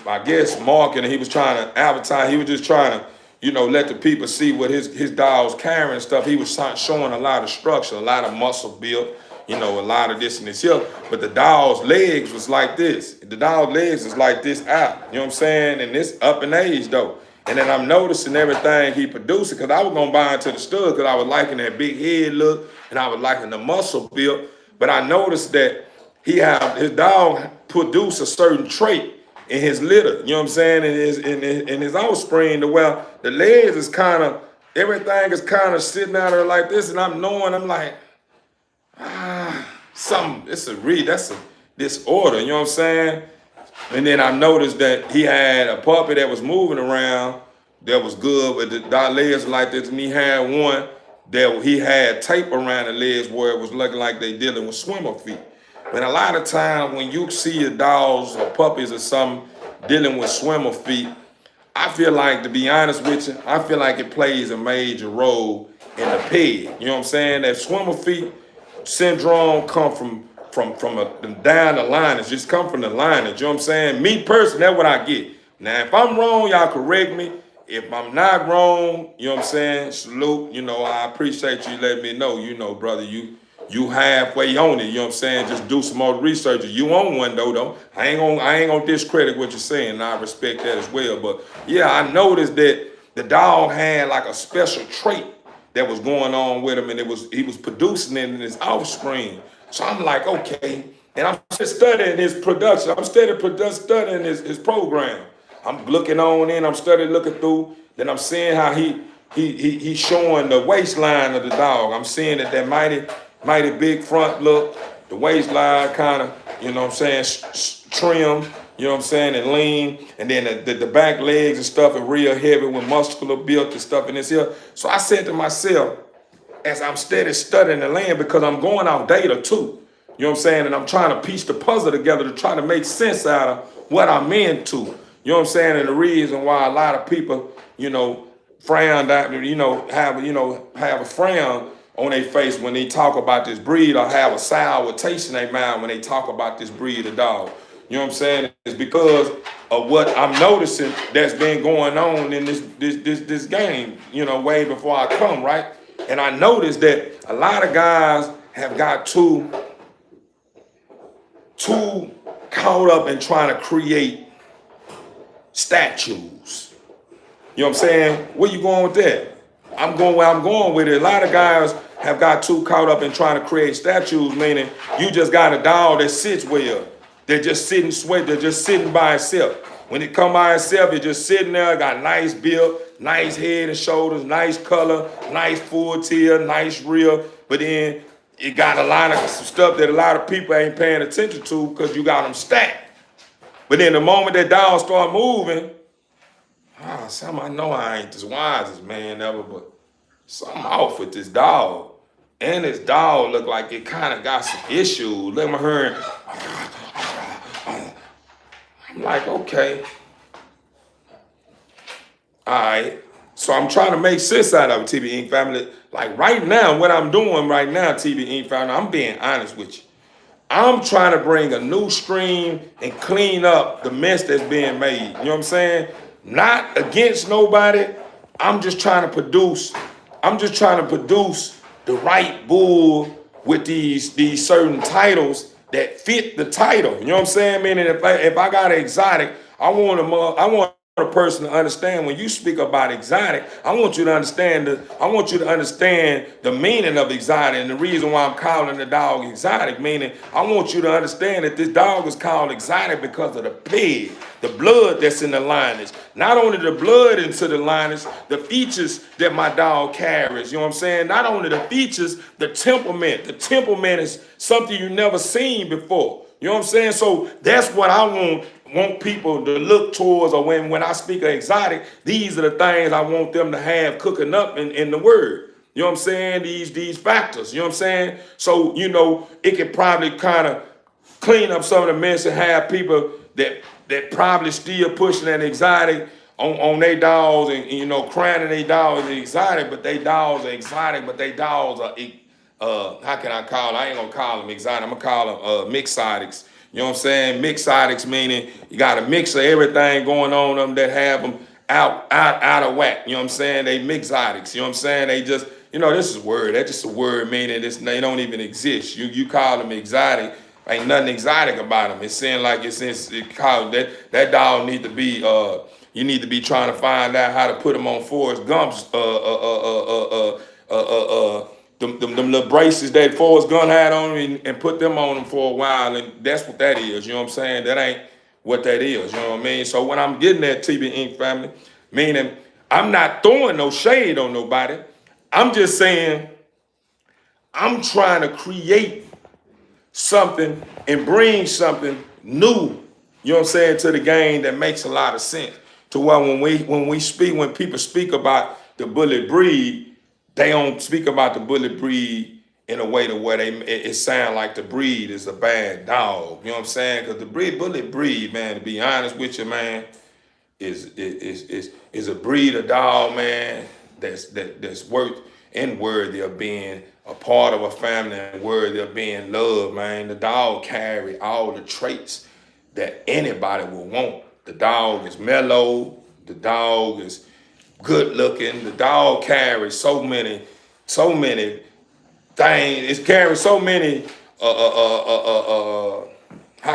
I guess marketing, he was trying to advertise, he was just trying to, you know, let the people see what his dog's carrying and stuff. He was showing a lot of structure, a lot of muscle build, you know, a lot of this and this here. But the dog's legs was like this. The dog's legs is like this out, you know what I'm saying? And this up in age though. And then I'm noticing everything he producing, because I was gonna buy into the stud because I was liking that big head look and I was liking the muscle build. But I noticed that his dog produce a certain trait in his litter, you know what I'm saying, in his offspring, to where the legs is kind of, everything is kind of sitting out there like this, and I'm like, that's a disorder, you know what I'm saying? And then I noticed that he had a puppy that was moving around that was good, but the legs like this, and he had one that he had tape around the legs where it was looking like they dealing with swimmer feet. But a lot of times when you see your dogs or puppies or something dealing with swimmer feet, I feel like, to be honest with you, I feel like it plays a major role in the peg. You know what I'm saying? That swimmer feet syndrome come from down the line. It's just come from the lineage. You know what I'm saying? Me personally, that's what I get. Now, if I'm wrong, y'all correct me. If I'm not wrong, you know what I'm saying? Salute. You know, I appreciate you letting me know. You know, brother, you you halfway on it, you know what I'm saying? Just do some more research. You own one though. I ain't gonna discredit what you're saying, and I respect that as well. But yeah, I noticed that the dog had like a special trait that was going on with him, and he was producing it in his offspring. So I'm like, okay, and I'm just studying his production. I'm studying his program. I'm looking on in, I'm studying, looking through. Then I'm seeing how he's showing the waistline of the dog. I'm seeing that mighty big front look, the waistline kind of, you know what I'm saying, trim, you know what I'm saying, and lean. And then the back legs and stuff are real heavy with muscular built and stuff in this here. So I said to myself, as I'm steady studying the land, because I'm going off data too, you know what I'm saying, and I'm trying to piece the puzzle together to try to make sense out of what I'm into. You know what I'm saying? And the reason why a lot of people, frown down, have a frown on their face when they talk about this breed, or have a sour taste in their mind when they talk about this breed of dog. You know what I'm saying? It's because of what I'm noticing that's been going on in this game, way before I come, right? And I noticed that a lot of guys have got too caught up in trying to create statues. You know what I'm saying? Where you going with that? I'm going where I'm going with it. A lot of guys have got too caught up in trying to create statues, meaning you just got a dog that sits well. They're just sitting they're just sitting by itself. When it come by itself, it's just sitting there, got nice build, nice head and shoulders, nice color, nice full tail, nice rear, but then it got a lot of stuff that a lot of people ain't paying attention to because you got them stacked. But then the moment that dog start moving, I know I ain't the wisest man ever, but something off with this dog. And this dog look like it kind of got some issues. Let me hear. I'm like, okay. All right. So I'm trying to make sense out of it, TB Inc. family. Like right now, what I'm doing right now, TB Inc. family, I'm being honest with you. I'm trying to bring a new stream and clean up the mess that's being made. You know what I'm saying? Not against nobody. I'm just trying to produce the right bull with these certain titles that fit the title. You know what I'm saying? Meaning if I got an exotic, I want a person to understand when you speak about exotic, I want you to understand the meaning of exotic, and the reason why I'm calling the dog exotic, meaning I want you to understand that this dog is called exotic because of the pig, the blood that's in the lineage. Not only the blood into the lineage, the features that my dog carries, you know what I'm saying? Not only the features, the temperament. The temperament is something you never seen before. You know what I'm saying? So that's what I want people to look towards, or when I speak of exotic, these are the things I want them to have cooking up in the word. You know what I'm saying? These factors, you know what I'm saying? So, it could probably kind of clean up some of the mess and have people that probably still pushing that exotic on their dogs and crying their dogs are exotic, but they dogs are exotic, but they dogs are how can I call it? I ain't gonna call them exotic. I'm gonna call them mixotics. You know what I'm saying? Mixotics meaning you got a mix of everything going on them that have them out of whack. You know what I'm saying? They mixotics. You know what I'm saying? They just, this is a word. That's just a word meaning they don't even exist. You call them exotic. Ain't nothing exotic about them. It's saying like it called that dog need to be you need to be trying to find out how to put them on Forrest Gump's them little braces that Forrest Gump had on him and put them on him for a while, and that's what that is. You know what I'm saying? That ain't what that is. You know what I mean? So when I'm getting that TB Inc. family, meaning I'm not throwing no shade on nobody. I'm just saying I'm trying to create something and bring something new, you know what I'm saying, to the game that makes a lot of sense. To where when people speak about the bullet breed, they don't speak about the bullet breed in a way to where it sound like the breed is a bad dog. You know what I'm saying? Because the bullet breed, man, to be honest with you, man, is a breed of dog, man, that's worth and worthy of being a part of a family and worthy of being loved, man. The dog carry all the traits that anybody will want. The dog is mellow. The dog is good looking. The dog carries so many things. It carries so many. How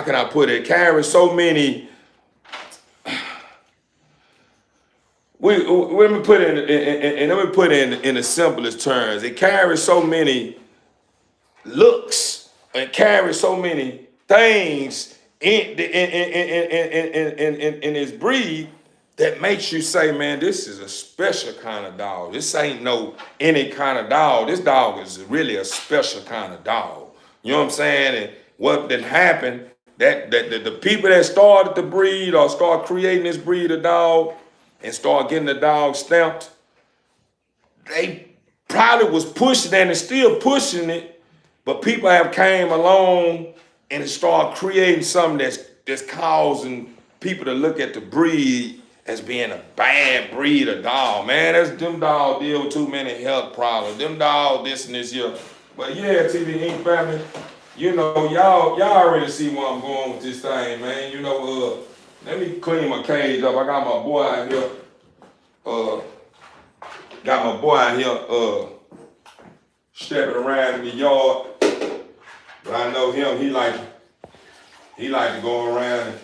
can I put it? It carries so many. Let me put it let me put it in the simplest terms. It carries so many looks and carries so many things in his breed that makes you say, man, this is a special kind of dog. This ain't no any kind of dog. This dog is really a special kind of dog. You know what I'm saying? And what did happen, that the people that started the breed or start creating this breed of dog and start getting the dog stamped, they probably was pushing and is still pushing it, but people have came along and start creating something that's causing people to look at the breed as being a bad breed of dog. Man, that's them dogs deal with too many health problems. Them dogs this and this here. But yeah, TV Inc. family, you know, y'all already see where I'm going with this thing, man. You know, let me clean my cage up. I got my boy out here. Got my boy out here stepping around in the yard. But I know him, he like to go around and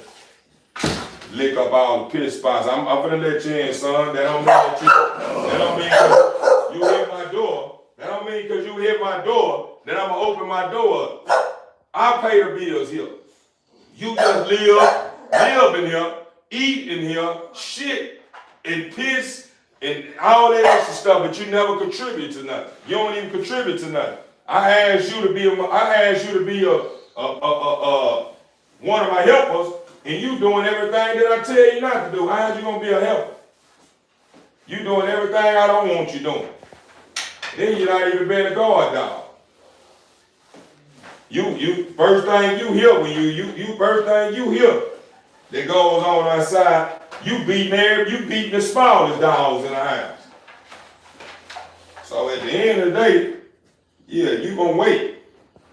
lick up all the piss spots. I'm finna let you in, son. That don't mean cause you hit my door. That don't mean cause you hit my door, that I'ma open my door up. I pay the bills here. You just live in here, eat in here, shit and piss and all that extra stuff, but you never contribute to nothing. You don't even contribute to nothing. I asked you to be one of my helpers, and you doing everything that I tell you not to do. How you gonna be a helper? You doing everything I don't want you doing. Then you're not even being a guard dog. You first thing you hear when you first thing you hear that goes on outside, you beating the smallest dogs in the house. So at the end of the day, yeah, you gonna wait.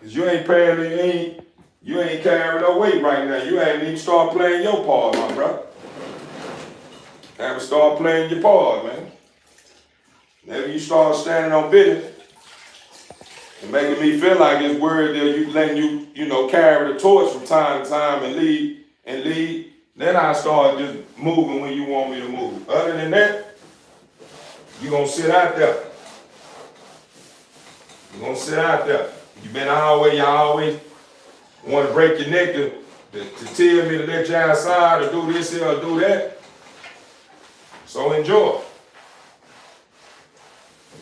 Cause you ain't paying, you ain't carrying no weight right now. You haven't even started playing your part, my brother. Haven't started playing your part, man. Maybe you start standing on business and making me feel like it's weird that you letting you know, carry the torch from time to time and lead. Then I start just moving when you want me to move. Other than that, you gonna sit out there. You gonna sit out there. You always want to break your neck to tell me to let you outside or do this here or do that. So enjoy.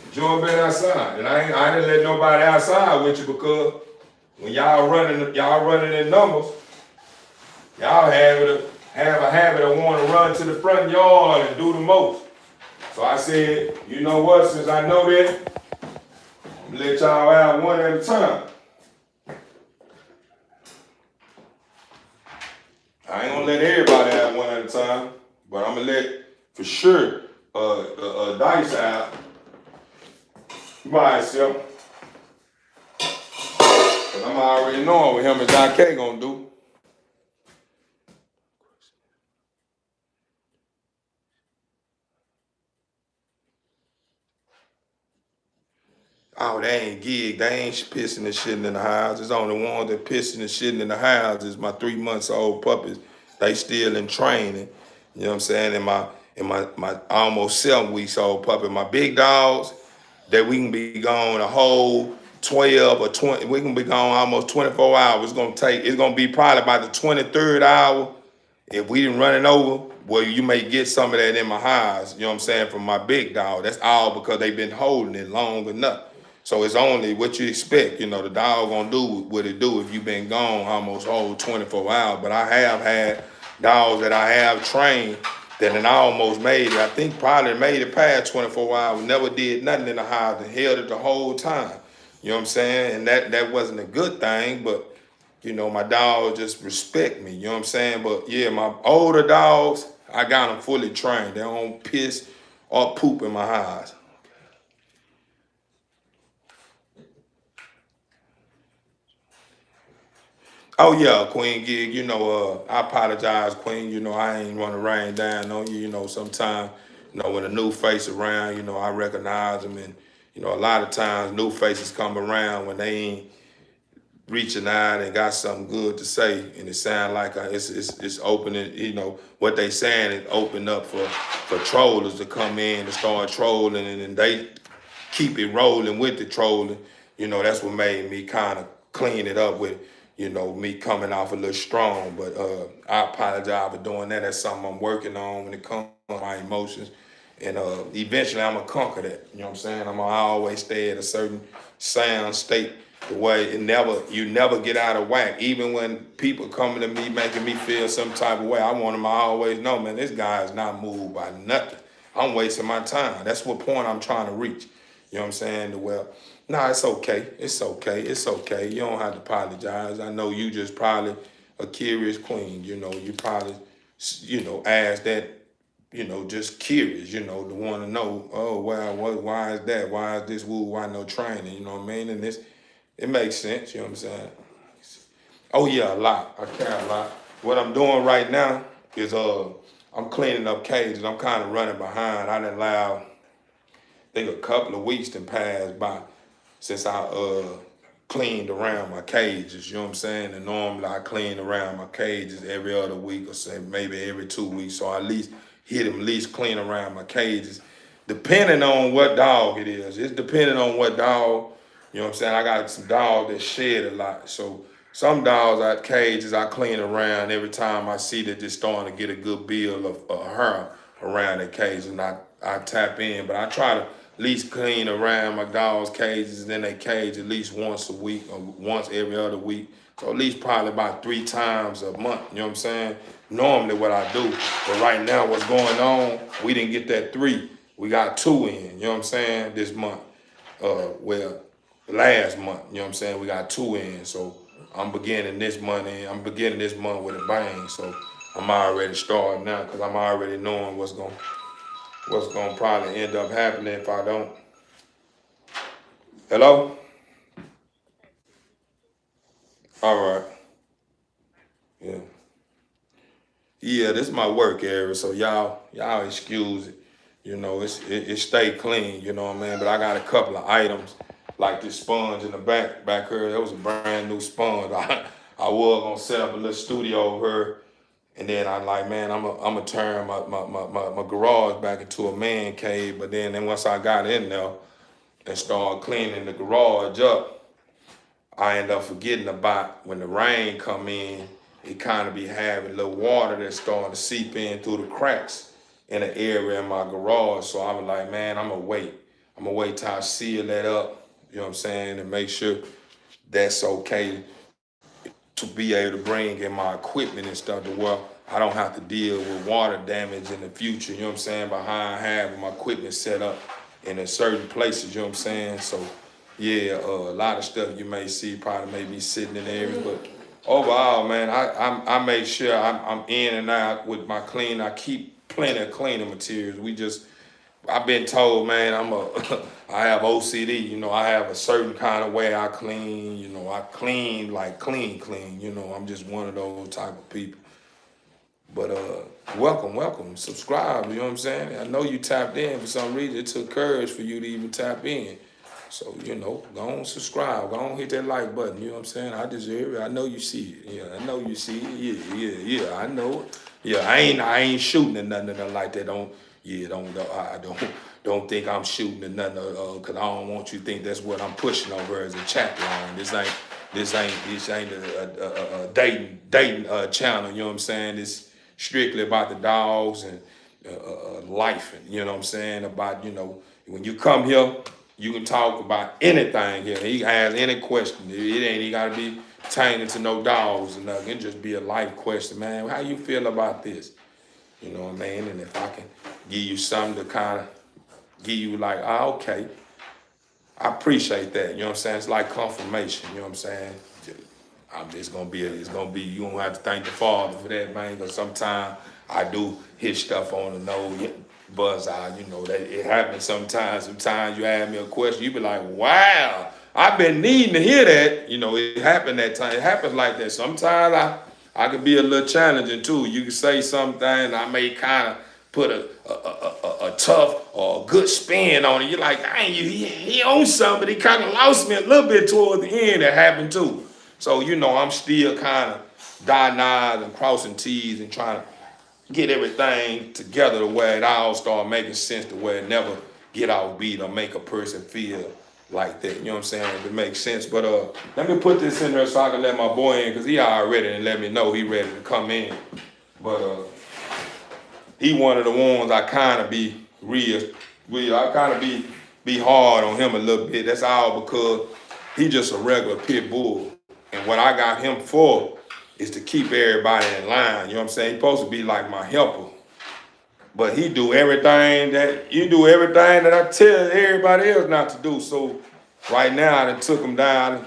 Enjoy being outside. And I didn't let nobody outside with you because when y'all running in numbers, y'all have a habit of wanting to run to the front yard and do the most. So I said, you know what, since I know that, I'm gonna let y'all out one at a time. I ain't gonna let everybody out one at a time, but I'm gonna let, for sure, Dice out by himself. Cause I'm already knowing what him and Doc K gonna do. Oh, they ain't gig. They ain't pissing and shitting in the house. It's only one that pissing and shitting in the house is my 3 months old puppies. They still in training. You know what I'm saying? And my almost 7 weeks old puppy. My big dogs, that we can be gone a whole 12 or 20. We can be gone almost 24 hours. It's gonna be probably by the 23rd hour. If we didn't run it over, well, you may get some of that in my house, you know what I'm saying, from my big dog. That's all because they've been holding it long enough. So it's only what you expect, you know, the dog gonna do what it do if you've been gone almost whole 24 hours. But I have had dogs that I have trained that I almost made it. I think probably made it past 24 hours, never did nothing in the house and held it the whole time. You know what I'm saying? And that wasn't a good thing, but you know, my dogs just respect me, you know what I'm saying? But yeah, my older dogs, I got them fully trained. They don't piss or poop in my house. Oh yeah, Queen Gig, you know, I apologize, Queen. You know, I ain't want to rain down on you. You know, sometimes, you know, when a new face around, you know, I recognize them and, A lot of times new faces come around when they ain't reaching out and got something good to say, and it sound like it's opening. What they saying is open up for trollers to come in and start trolling, and then they keep it rolling with the trolling. That's what made me kind of clean it up with, me coming off a little strong. But I apologize for doing that. That's something I'm working on when it comes to my emotions. And eventually I'm gonna conquer that. You know what I'm saying? I always stay at a certain sound state, the way you never get out of whack. Even when people coming to me making me feel some type of way, I want them to always know, man, this guy is not moved by nothing. I'm wasting my time. That's what point I'm trying to reach. You know what I'm saying? Well, nah, it's okay. It's okay. It's okay. You don't have to apologize. I know you just probably a curious queen. You probably, ask that, just curious, to want to know, oh, well, why is that? Why is this woo? Why no training? You know what I mean? And it makes sense. You know what I'm saying? Oh, yeah, a lot. I care a lot. What I'm doing right now is I'm cleaning up cages. I'm kind of running behind. I didn't allow, I think a couple of weeks to pass by since I cleaned around my cages, you know what I'm saying? And normally I clean around my cages every other week or say maybe every 2 weeks. So I at least hit them, at least clean around my cages. Depending on what dog it is. It's depending on what dog, you know what I'm saying? I got some dogs that shed a lot. So some dogs out cages I clean around every time I see that they're starting to get a good build of hair around the cage, and I tap in. But I try to at least clean around my dog's cages and then they cage at least once a week or once every other week. So at least probably about 3 times a month, you know what I'm saying? Normally what I do. But right now what's going on, we didn't get that 3. We got 2 in, you know what I'm saying, this month. Last month, you know what I'm saying, we got 2 in. So I'm beginning this month with a bang. So I'm already starting now because I'm already knowing what's going to probably end up happening if I don't. Hello? All right. Yeah. Yeah, this is my work area, so y'all excuse it. It stay clean, you know what I mean? But I got a couple of items, like this sponge in the back here. That was a brand new sponge. I was gonna set up a little studio over here, and then I'm like, man, I'm gonna turn my garage back into a man cave. But then once I got in there and started cleaning the garage up, I end up forgetting about when the rain come in, it kind of be having a little water that's starting to seep in through the cracks in the area in my garage. So I was like, man, I'm gonna wait. I'm gonna wait till I seal that up, you know what I'm saying, and make sure that's okay to be able to bring in my equipment and stuff to where I don't have to deal with water damage in the future, you know what I'm saying, by how I have my equipment set up in a certain places, you know what I'm saying? So yeah, a lot of stuff you may see probably may be sitting in areas, but overall, man, I make sure I'm in and out with my clean. I keep plenty of cleaning materials. I've been told, man, I have OCD. I have a certain kind of way I clean. I clean like clean. I'm just one of those type of people. But welcome, subscribe. You know what I'm saying? I know you tapped in for some reason. It took courage for you to even tap in. So, go on subscribe. Go on hit that like button. You know what I'm saying? I deserve it. I know you see it. Yeah, I know you see it. Yeah, I know it. Yeah, I ain't shooting at nothing like that. Don't think I'm shooting at nothing because I don't want you to think that's what I'm pushing over as a chat line. This ain't a dating channel, you know what I'm saying? It's strictly about the dogs and life, and you know what I'm saying, about, when you come here, you can talk about anything here. You can ask any question. It ain't got to be pertaining to no dogs or nothing. It just be a life question, man. How you feel about this? You know what I mean? And if I can give you something to kind of give you like, okay, I appreciate that. You know what I'm saying? It's like confirmation. You know what I'm saying? It's gonna be. You don't have to thank the Father for that, man. Because sometimes I do hit stuff on the nose, buzz eye. That it happens sometimes. Sometimes you ask me a question, you be like, "Wow, I've been needing to hear that." It happened that time. It happens like that. Sometimes I can be a little challenging too. You can say something, I may kind of put a tough or a good spin on it. You're like, dang, he owns something, but he kind of lost me a little bit towards the end. That happened too. So, I'm still kind of dotting I's and crossing T's and trying to get everything together to where it all start making sense, to where it never get off beat or make a person feel like that. You know what I'm saying? If it makes sense. But let me put this in there so I can let my boy in, because he already and let me know he ready to come in. But he one of the ones I kind of be I kind of be hard on him a little bit. That's all because he just a regular pit bull. And what I got him for is to keep everybody in line. You know what I'm saying? He's supposed to be like my helper. But he do everything that I tell everybody else not to do. So right now I done took him down.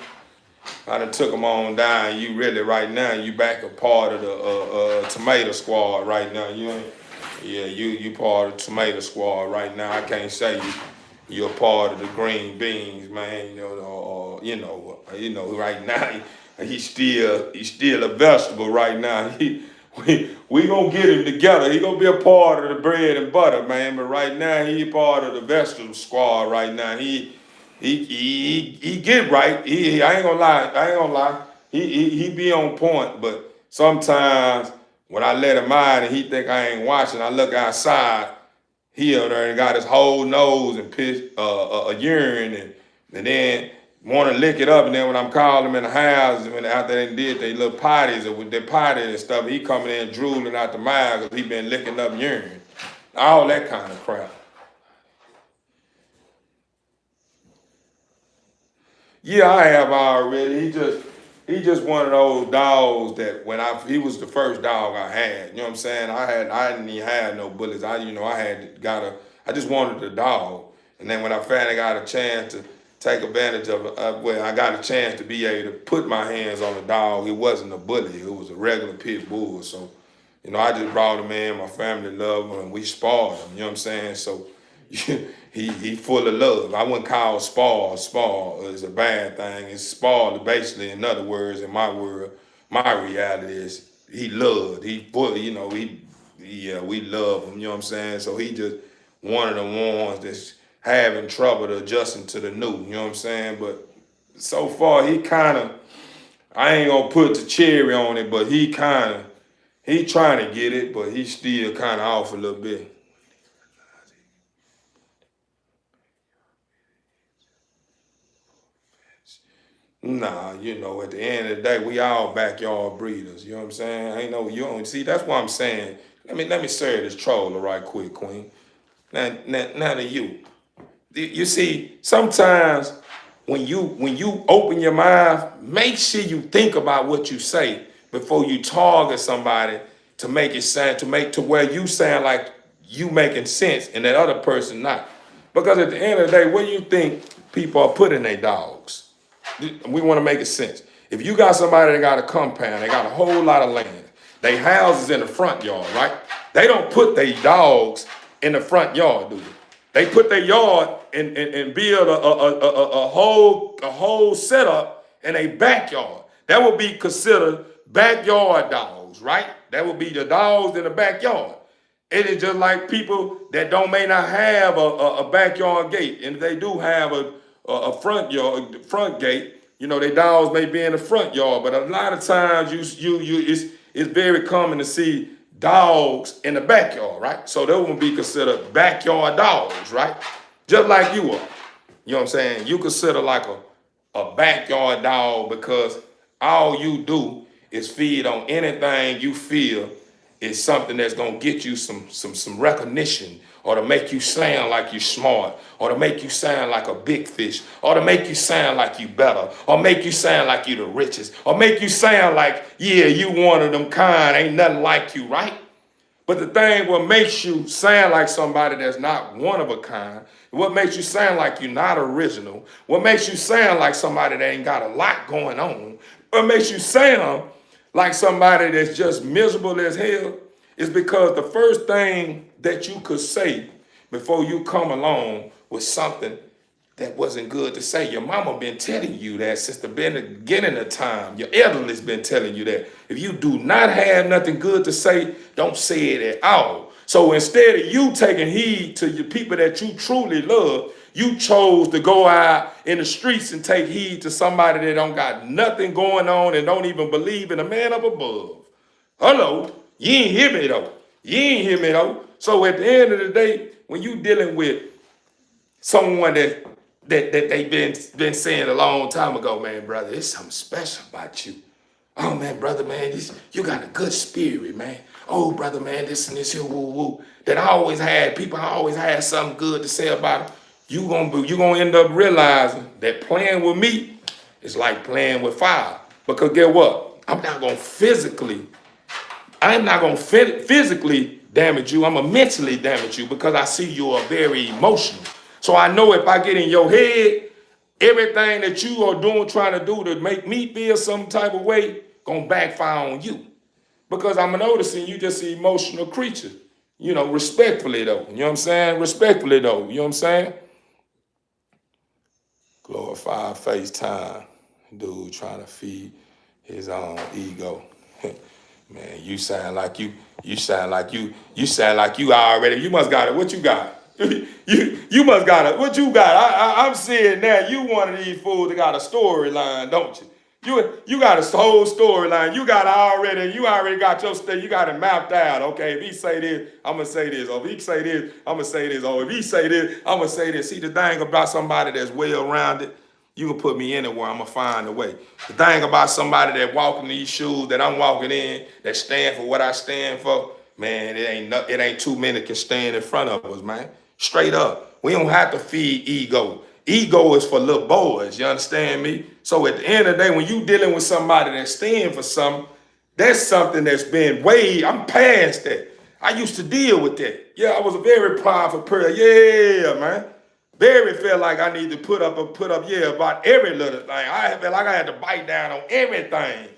I done took him on down. You really right now, you back a part of the tomato squad right now. You part of the tomato squad right now. I can't say you're a part of the green beans, man. Right now he's still a vegetable right now. We gonna get him together. He gonna be a part of the bread and butter, man. But right now he part of the vegetable squad right now. He get right. I ain't gonna lie. He be on point. But sometimes when I let him out and he think I ain't watching, I look outside. He up there and got his whole nose and piss a urine and then want to lick it up, and then when I'm calling him in the house, when after they did their little potties or with their potty and stuff, he coming in drooling out the mouth because he been licking up urine, all that kind of crap. Yeah, I have already. He just one of those dogs that he was the first dog I had. You know what I'm saying? I didn't even have no bullies. I just wanted the dog, and then when I finally got a chance to take advantage of I got a chance to be able to put my hands on a dog. It wasn't a bully. It was a regular pit bull. So, I just brought him in. My family loved him, and we sparred him. You know what I'm saying? So, he full of love. I wouldn't call spar. Spar is a bad thing. It's spar basically, in other words, in my world, my reality is he loved. He fully, we love him. You know what I'm saying? So he just one of the ones that's having trouble adjusting to the new, you know what I'm saying? But so far, I ain't gonna put the cherry on it, but he trying to get it, but he still kind of off a little bit. Nah, at the end of the day, we all backyard breeders, you know what I'm saying? Ain't no, you don't see, that's what I'm saying. Let me serve this troller right quick, Queen. Now to you. You see, sometimes when you open your mouth, make sure you think about what you say before you target somebody to make it sound to where you sound like you making sense and that other person not. Because at the end of the day, where do you think people are putting their dogs? We want to make it sense. If you got somebody that got a compound, they got a whole lot of land, they houses in the front yard, right? They don't put their dogs in the front yard, do they? They put their yard and build a whole setup in a backyard. That would be considered backyard dogs, right? That would be the dogs in the backyard. It is just like people that may not have a backyard gate, and if they do have a front gate, their dogs may be in the front yard. But a lot of times, it's very common to see dogs in the backyard, right? So they would be considered backyard dogs, right? Just like you are. You know what I'm saying? You consider like a backyard dog because all you do is feed on anything you feel is something that's gonna get you some recognition, or to make you sound like you smart, or to make you sound like a big fish, or to make you sound like you better, or make you sound like you the richest, or make you sound like, yeah, you one of them kind, ain't nothing like you, right? But the thing what makes you sound like somebody that's not one of a kind, what makes you sound like you're not original, what makes you sound like somebody that ain't got a lot going on, what makes you sound like somebody that's just miserable as hell, is because the first thing that you could say before you come along was something that wasn't good to say. Your mama been telling you that since the beginning of time. Your elderly's been telling you that. If you do not have nothing good to say, don't say it at all. So instead of you taking heed to your people that you truly love, you chose to go out in the streets and take heed to somebody that don't got nothing going on and don't even believe in a man up above. Hello, you ain't hear me though. You ain't hear me though. So at the end of the day, when you dealing with someone that they've been saying a long time ago, man, brother, it's something special about you. Oh man, brother, man, you got a good spirit, man. Oh, brother, man, this and this here, woo woo. That I always had something good to say about it. You gonna end up realizing that playing with me is like playing with fire. Because get what? I'm not gonna physically damage you. I'm gonna mentally damage you because I see you are very emotional. So I know if I get in your head, everything that you are doing, trying to do to make me feel some type of way, gonna backfire on you. Because I'm noticing you just an emotional creature. You know, respectfully though. You know what I'm saying? Respectfully though. You know what I'm saying? Glorify FaceTime. Dude trying to feed his own ego. Man, you sound like you already, you must got it. What you got? you must got it. What you got? I'm seeing now you one of these fools that got a storyline, don't you? You got a whole storyline. You already got your stuff. You got it mapped out. Okay, if he say this, I'm gonna say this. Or if he say this, I'm gonna say this. Or if he say this, I'm gonna say this. See, the thing about somebody that's well-rounded, you can put me anywhere, I'm gonna find a way. The thing about somebody that walking these shoes that I'm walking in, that stand for what I stand for, man, it ain't too many can stand in front of us, man. Straight up. We don't have to feed ego. Ego is for little boys, you understand me? So at the end of the day, when you dealing with somebody that stand for something, that's something that's been I'm past that. I used to deal with that. Yeah, I was a very prideful person. Yeah, man. Very felt like I need to put up, yeah, about every little thing. I felt like I had to bite down on everything.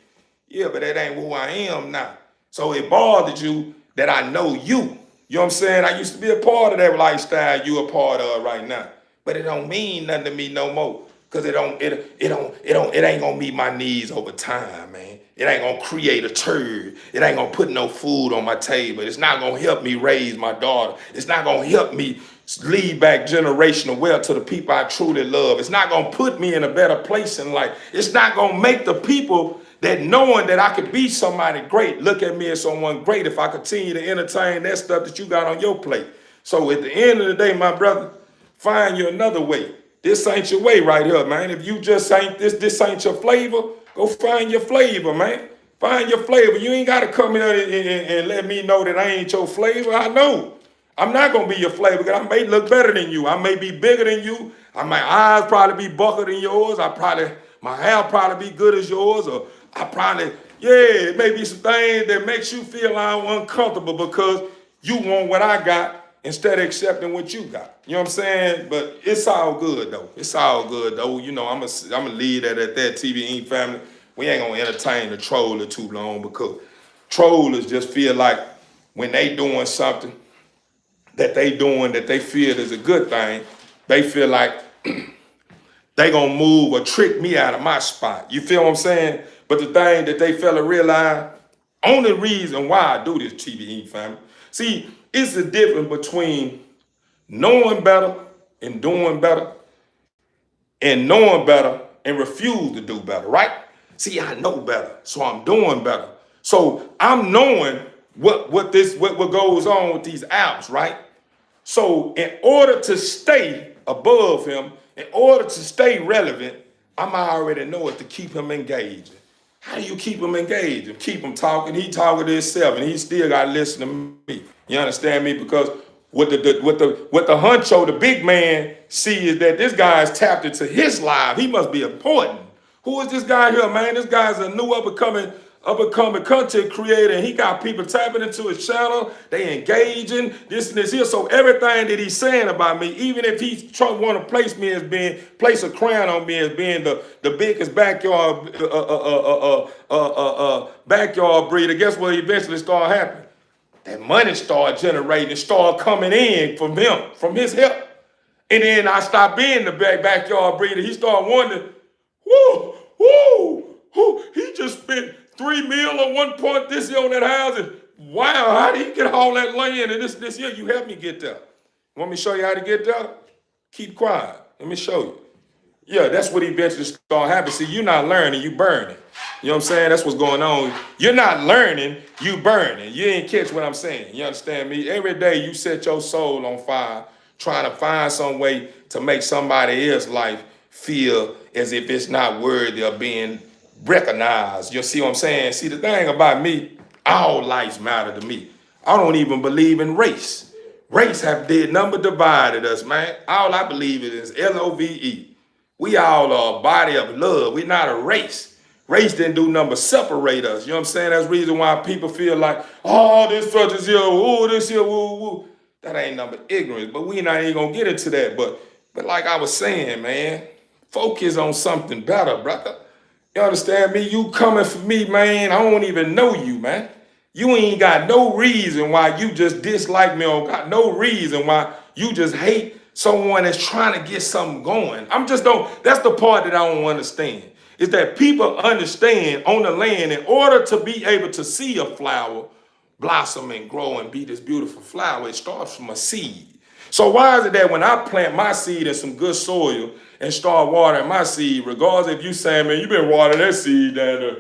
Yeah, but that ain't who I am now. So it bothered you that I know you. You know what I'm saying? I used to be a part of that lifestyle you a part of right now. But it don't mean nothing to me no more. Cause it ain't gonna meet my needs over time, man. It ain't gonna create a turd. It ain't gonna put no food on my table. It's not gonna help me raise my daughter. It's not gonna help me lead back generational wealth to the people I truly love. It's not gonna put me in a better place in life. It's not gonna make the people that knowing that I could be somebody great look at me as someone great if I continue to entertain that stuff that you got on your plate. So at the end of the day, my brother, find you another way. This ain't your way right here, man. If you just ain't this ain't your flavor, go find your flavor, man. Find your flavor. You ain't got to come here and let me know that I ain't your flavor. I know. I'm not going to be your flavor because I may look better than you. I may be bigger than you. My eyes probably be bucker than yours. My hair probably be good as yours. Or it may be some things that makes you feel uncomfortable because you want what I got instead of accepting what you got. You know what I'm saying? But it's all good, though. It's all good, though. You know, I'm going to leave that at that, TV Inc. family. We ain't going to entertain the troller too long because trollers just feel like when they doing something that they feel is a good thing, they feel like they going to move or trick me out of my spot. You feel what I'm saying? But the thing that they fail to realize, only reason why I do this, TV Inc. family, see, it's the difference between knowing better and doing better and knowing better and refuse to do better, right? See, I know better, so I'm doing better. So I'm knowing what goes on with these apps, right? So in order to stay above him, in order to stay relevant, I'm already know it to keep him engaged. How do you keep him engaged? Keep him talking. He talking to himself, and he still got to listen to me. You understand me? Because what the huncho, the big man, see is that this guy is tapped into his life. He must be important. Who is this guy here, man? This guy's a new up and coming content creator, and he got people tapping into his channel. They engaging this and this here. So everything that he's saying about me, even if he's trying to want to place a crown on me as being the biggest backyard breeder, guess what eventually started happening? That money started generating, started coming in from him, from his help. And then I stopped being the backyard breeder. He started wondering, he just spent $3 million on one point this year on that house, and Wow, how do you get all that land and this year? You help me get there. Want me to show you how to get there? Keep quiet. Let me show you. Yeah, that's what eventually start happening. See, you're not learning, you burning. You know what I'm saying? That's what's going on. You're not learning, you burning. You ain't catch what I'm saying. You understand me? Every day you set your soul on fire, trying to find some way to make somebody else's life feel as if it's not worthy of being recognized. You see what I'm saying? See, the thing about me, all lives matter to me. I don't even believe in race. Race have did number divided us, man. All I believe in is LOVE. We all are a body of love. We're not a race. Race didn't do nothing but separate us. You know what I'm saying? That's the reason why people feel like, oh, this such is here, oh, this here, woo, woo. That ain't nothing but ignorance. But we not even gonna get into that. But like I was saying, man, focus on something better, brother. You understand me? You coming for me, man. I don't even know you, man. You ain't got no reason why you just dislike me or got no reason why you just hate someone that's trying to get something going. That's the part that I don't understand. Is that people understand on the land in order to be able to see a flower blossom and grow and be this beautiful flower, it starts from a seed. So why is it that when I plant my seed in some good soil and start watering my seed, regardless if you saying, man, you been watering that seed down there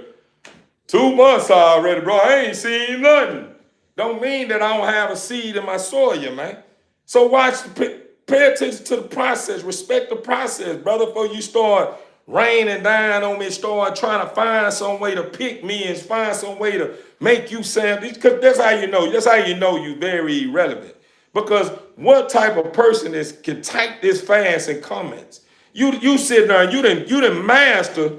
2 months already, bro, I ain't seen nothing. Don't mean that I don't have a seed in my soil, man. So pay attention to the process, respect the process, brother, before you start raining down on me, start trying to find some way to pick me and find some way to make you sound, because that's how you know you very irrelevant. Because what type of person can type this fast in comments? You sit there and you didn't master.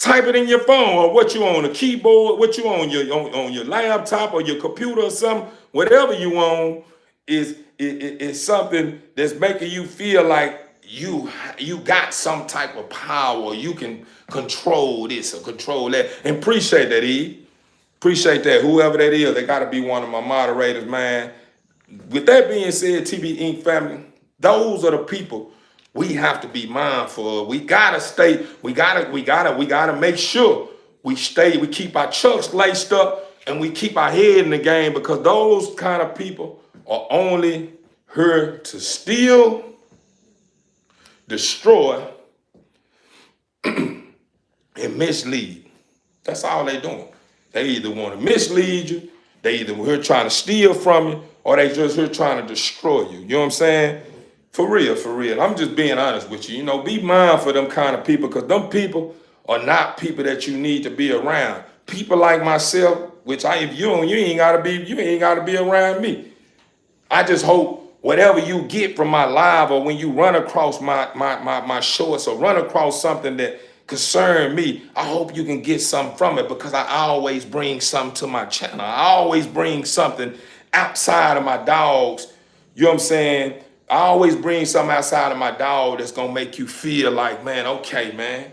Type it in your phone or what you on a keyboard, what you on your laptop or your computer or something. Whatever you on is something that's making you feel like you got some type of power. You can control this or control that. And appreciate that, E. Appreciate that. Whoever that is, they got to be one of my moderators, man. With that being said, TB Inc. family, those are the people we have to be mindful of. We gotta make sure we keep our chucks laced up and we keep our head in the game, because those kind of people are only here to steal, destroy, and mislead. That's all they doing. They either want to mislead you, they either here trying to steal from you, or they just here trying to destroy you. You know what I'm saying? For real, for real. I'm just being honest with you. You know, be mindful of them kind of people, because them people are not people that you need to be around. People like myself, which you ain't gotta be around me. I just hope whatever you get from my live, or when you run across my shorts or run across something that concern me, I hope you can get something from it, because I always bring something to my channel. I always bring something outside of my dogs. You know what I'm saying? I always bring something outside of my dog that's gonna make you feel like, man, okay, man,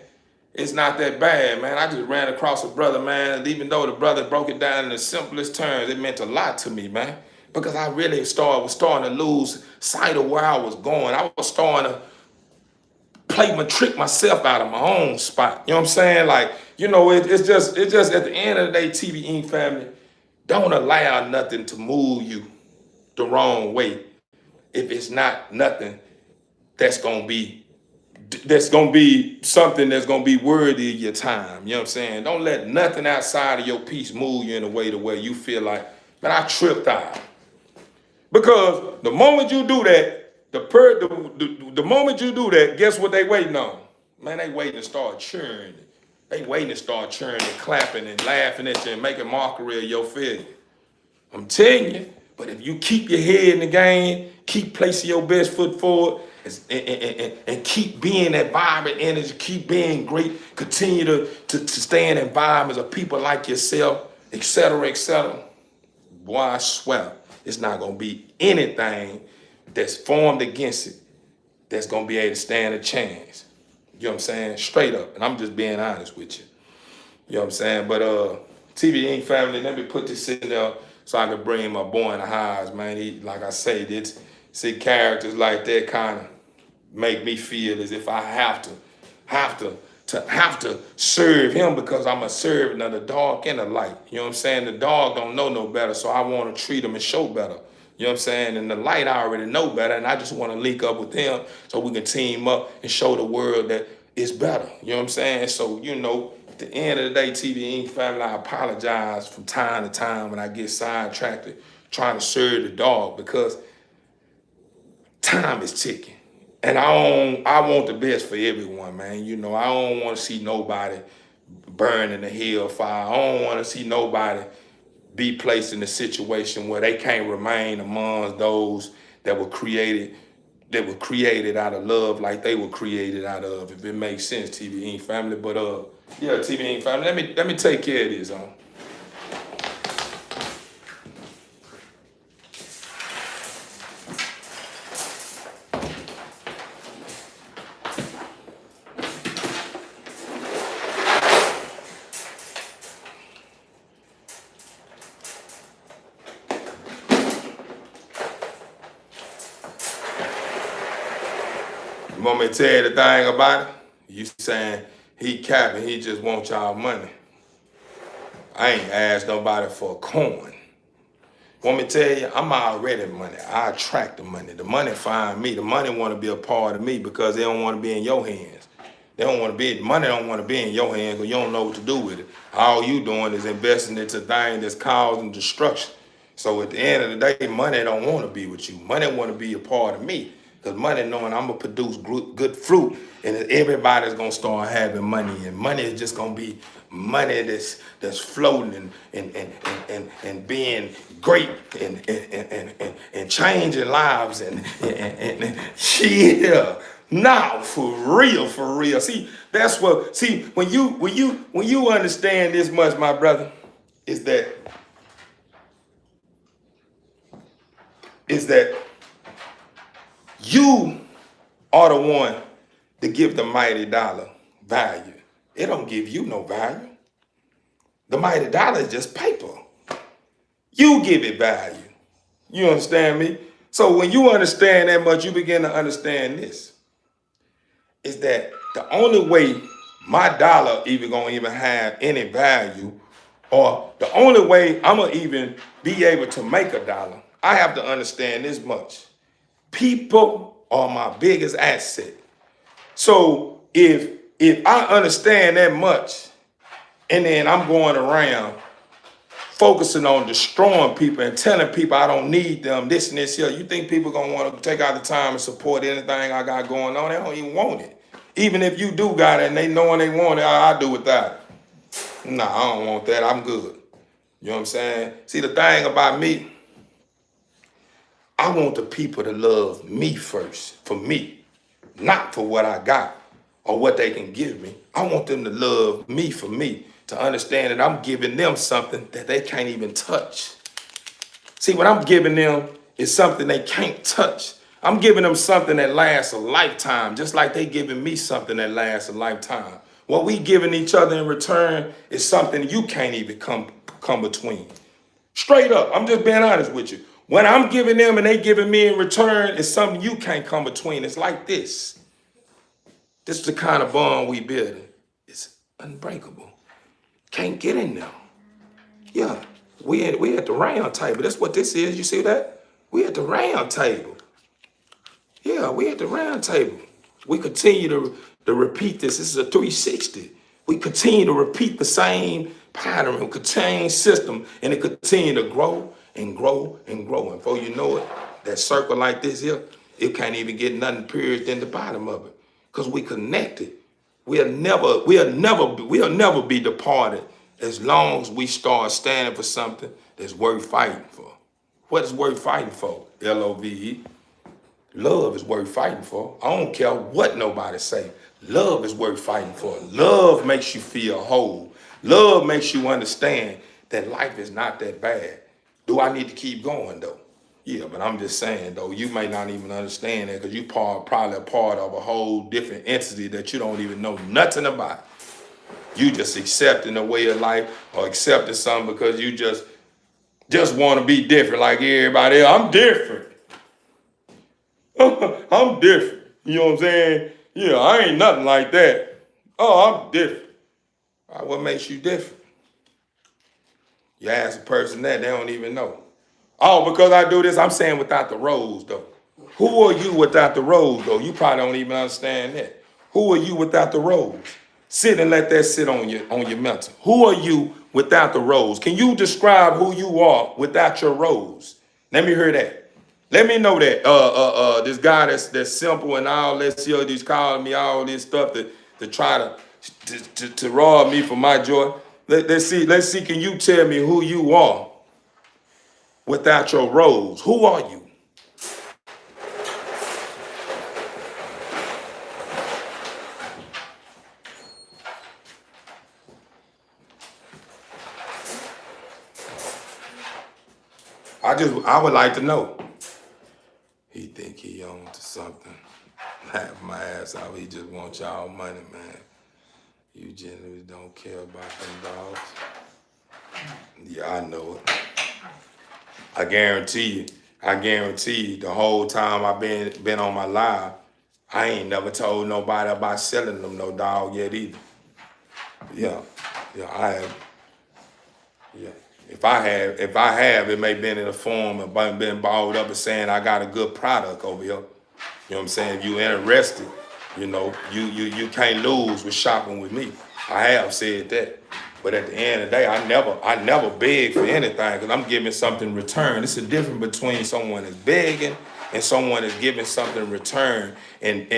it's not that bad, man. I just ran across a brother, man, and even though the brother broke it down in the simplest terms, it meant a lot to me, man, because I really was starting to lose sight of where I was going. I was starting to trick myself out of my own spot. You know what I'm saying? Like, you know, it's just at the end of the day, TB Inc. family, don't allow nothing to move you the wrong way. If it's not nothing that's gonna be something that's gonna be worthy of your time. You know what I'm saying? Don't let nothing outside of your peace move you in a way to where you feel like, man, I tripped out. Because the moment you do that, the moment you do that, guess what they waiting on? Man, they waiting to start cheering. They waiting to start cheering and clapping and laughing at you and making mockery of your failure. I'm telling you. But if you keep your head in the game, keep placing your best foot forward, and keep being that vibrant energy, keep being great, continue to stay in environments of people like yourself, et cetera, boy, I swear, it's not going to be anything that's formed against it that's going to be able to stand a chance. You know what I'm saying? Straight up. And I'm just being honest with you. You know what I'm saying? But TB Inc. family, let me put this in there so I can bring my boy in the highs, man. Like I say, characters like that kind of make me feel as if I have to to have to serve him because I'm a servant of the dark and the light. You know what I'm saying? The dog don't know no better, so I want to treat him and show better. You know what I'm saying? And the light, I already know better, and I just want to link up with him so we can team up and show the world that it's better. You know what I'm saying? So, at the end of the day, TV Inc. family, I apologize from time to time when I get sidetracked trying to serve the dog because time is ticking. And I want the best for everyone, man. I don't want to see nobody burn in the hellfire. I don't want to see nobody be placed in a situation where they can't remain amongst those that were created out of love like they were created out of, if it makes sense, TV Inc. family. But yeah, TV Inc. family, let me take care of this. You want me to tell you the thing about it? You saying he capping, he just want y'all money. I ain't asked nobody for a coin. Want me to tell you, I'm already money. I attract the money. The money find me. The money want to be a part of me because they don't want to be in your hands. Money don't want to be in your hands because you don't know what to do with it. All you doing is investing into things that's causing destruction. So at the end of the day, money don't want to be with you. Money want to be a part of me. Because money knowing I'm going to produce good fruit and everybody's going to start having money. And money is just going to be money that's floating and being great and changing lives and yeah. Now, for real. See, that's what, when you understand this much, my brother, is that you are the one to give the mighty dollar value. It don't give you no value. The mighty dollar is just paper. You give it value. You understand me? So when you understand that much, you begin to understand this. Is that the only way my dollar even gonna even have any value, or the only way I'm gonna even be able to make a dollar, I have to understand this much. People are my biggest asset. So if I understand that much, and then I'm going around focusing on destroying people and telling people I don't need them, this and this here, you think people gonna want to take out the time and support anything I got going on? They don't even want it. Even if you do got it and they knowing they want it, I do without it. Nah, I don't want that. I'm good. You know what I'm saying? See, the thing about me, I want the people to love me first, for me, not for what I got or what they can give me. I want them to love me for me, to understand that I'm giving them something that they can't even touch. See, what I'm giving them is something they can't touch. I'm giving them something that lasts a lifetime, just like they giving me something that lasts a lifetime. What we giving each other in return is something you can't even come between. Straight up, I'm just being honest with you. What I'm giving them and they giving me in return is something you can't come between. It's like this. This is the kind of bond we building. It's unbreakable. Can't get in there. Yeah, we at the round table. That's what this is. You see that? We at the round table. Yeah, we at the round table. We continue to repeat this. This is a 360. We continue to repeat the same pattern, a contained system, and it continue to grow and grow and grow. And before you know it, that circle like this here, it can't even get nothing period in the bottom of it. Because we connected. We'll never be departed as long as we start standing for something that's worth fighting for. What is worth fighting for? Love. Love is worth fighting for. I don't care what nobody say. Love is worth fighting for. Love makes you feel whole. Love makes you understand that life is not that bad. Do I need to keep going though? Yeah, but I'm just saying though, you may not even understand that because you probably a part of a whole different entity that you don't even know nothing about. You just accepting a way of life or accepting something because you just want to be different like everybody else. I'm different. I'm different. You know what I'm saying? Yeah, I ain't nothing like that. Oh, I'm different. What makes you different? You ask a person that, they don't even know. Oh, because I do this, I'm saying without the roles, though. Who are you without the roles, though? You probably don't even understand that. Who are you without the roles? Sit and let that sit on your mental. Who are you without the roles? Can you describe who you are without your roles? Let me hear that. Let me know that. This guy that's simple and all this, he's calling me all this stuff to try to rob me for my joy. Let's see. Can you tell me who you are without your roles? Who are you? I would like to know. He think he on to something. Laugh my ass out. He just want y'all money, man. You generally don't care about them dogs. Yeah, I know it. I guarantee you, the whole time I've been on my live, I ain't never told nobody about selling them no dog yet either. Yeah, I have. Yeah. If I have, it may been in the form of been balled up and saying I got a good product over here. You know what I'm saying? If you interested, you can't lose with shopping with me. I have said that. But at the end of the day, I never beg for anything because I'm giving something in return. It's a difference between someone that's begging and someone that's giving something in return and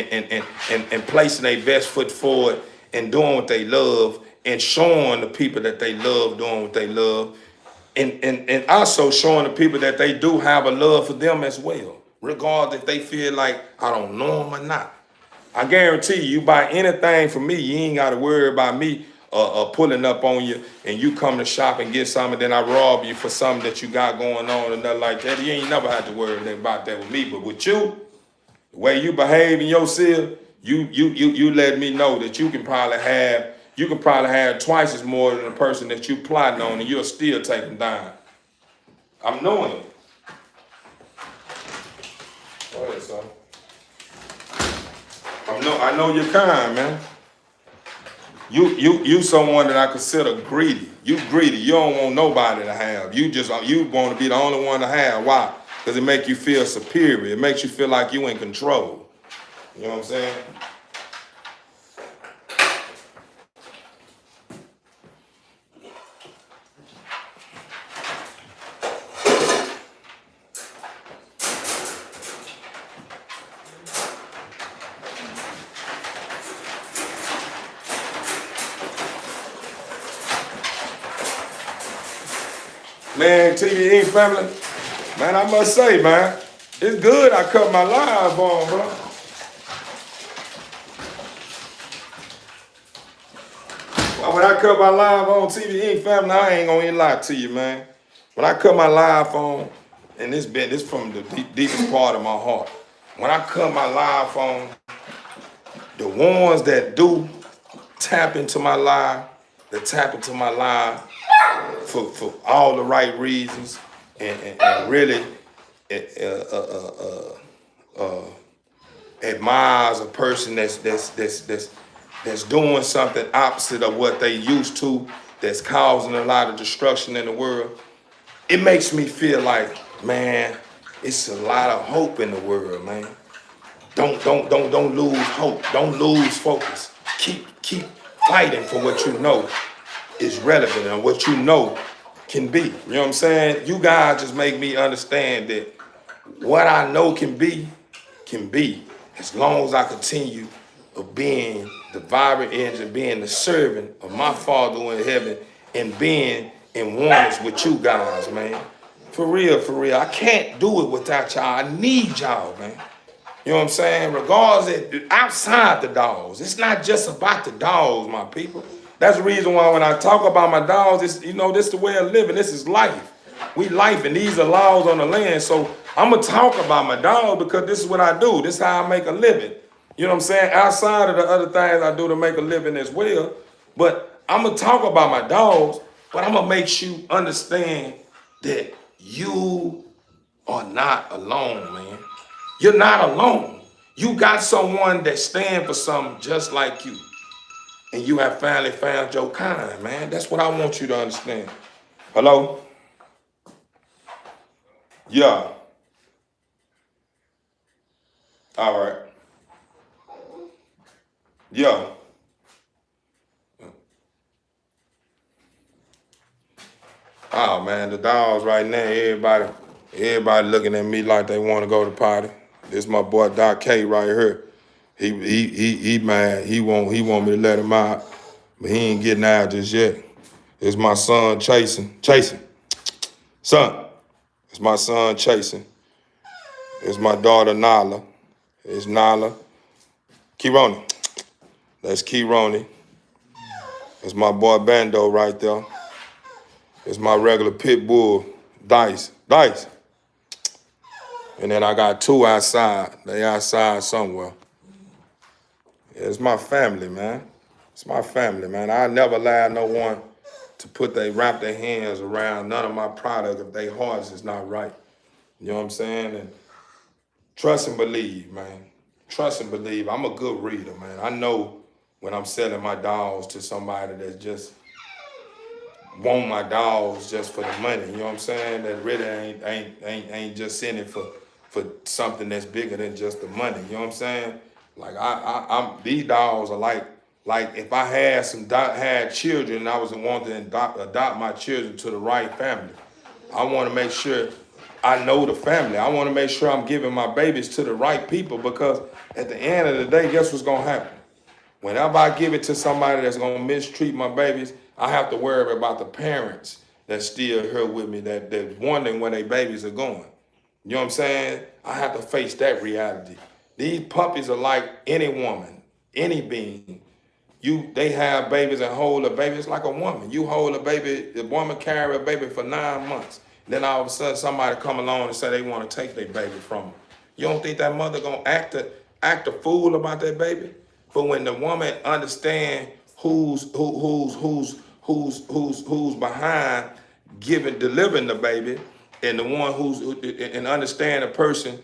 placing their best foot forward and doing what they love and showing the people that they love doing what they love and also showing the people that they do have a love for them as well, regardless if they feel like I don't know them or not. I guarantee you buy anything from me, you ain't got to worry about me pulling up on you and you come to shop and get something, and then I rob you for something that you got going on and nothing like that. You ain't never had to worry about that with me. But with you, the way you behave in yourself, you let me know that you can probably have twice as more than the person that you plotting on, and you'll still take them down. I'm knowing it. Go ahead, son. I know you're kind, man. You someone that I consider greedy. You greedy. You don't want nobody to have. You want to be the only one to have. Why? Because it makes you feel superior. It makes you feel like you in control. You know what I'm saying? Man, TVE family, man, I must say, man, it's good I cut my live on, bro. Well, when I cut my live on TVE family, I ain't gonna even lie to you, man. When I cut my live on, and this from the deepest part of my heart. When I cut my live on, the ones that do tap into my live, for all the right reasons and really admires a person that's doing something opposite of what they used to, that's causing a lot of destruction in the world. It makes me feel like, man, it's a lot of hope in the world, man. Don't lose hope. Don't lose focus. Keep fighting for what you know is relevant and what you know can be. You know what I'm saying? You guys just make me understand that what I know can be as long as I continue of being the vibrant engine, being the servant of my Father in heaven, and being in oneness with you guys, man. For real. I can't do it without y'all. I need y'all, man. You know what I'm saying? Regardless, outside the dogs. It's not just about the dogs, my people. That's the reason why when I talk about my dogs, this is the way of living. This is life. We life, and these are laws on the land. So I'm going to talk about my dog because this is what I do. This is how I make a living. You know what I'm saying? Outside of the other things I do to make a living as well. But I'm going to talk about my dogs, but I'm going to make you understand that you are not alone, man. You're not alone. You got someone that stands for something just like you. and you have finally found your kind, man. That's what I want you to understand. Hello? Yeah. All right. Yeah. Oh man, the dogs right now, everybody looking at me like they want to go to the party. This my boy Doc K right here. He mad. He want me to let him out, but he ain't getting out just yet. It's my son chasing, son. It's my son chasing. It's my daughter Nala. It's Nala. Kironi. That's Kironi. It's my boy Bando right there. It's my regular pit bull, Dice. And then I got two outside. They outside somewhere. Yeah, it's my family, man. It's my family, man. I never allow no one to wrap their hands around none of my product if their hearts is not right. You know what I'm saying? And trust and believe, man. Trust and believe. I'm a good reader, man. I know when I'm selling my dogs to somebody that just want my dogs just for the money. You know what I'm saying? That really ain't just in it for something that's bigger than just the money. You know what I'm saying? Like I'm these dogs are like if I had children and I was wanting to adopt my children to the right family. I want to make sure I know the family. I want to make sure I'm giving my babies to the right people, because at the end of the day, guess what's gonna happen? Whenever I give it to somebody that's gonna mistreat my babies, I have to worry about the parents that's still here with me, that's wondering where their babies are going. You know what I'm saying? I have to face that reality. These puppies are like any woman, any being. They have babies and hold a baby. It's like a woman. You hold a baby, the woman carry a baby for 9 months. Then all of a sudden somebody come along and say they want to take their baby from them. You don't think that mother gonna act a fool about that baby? But when the woman understand who's behind delivering the baby, and the one and understand the person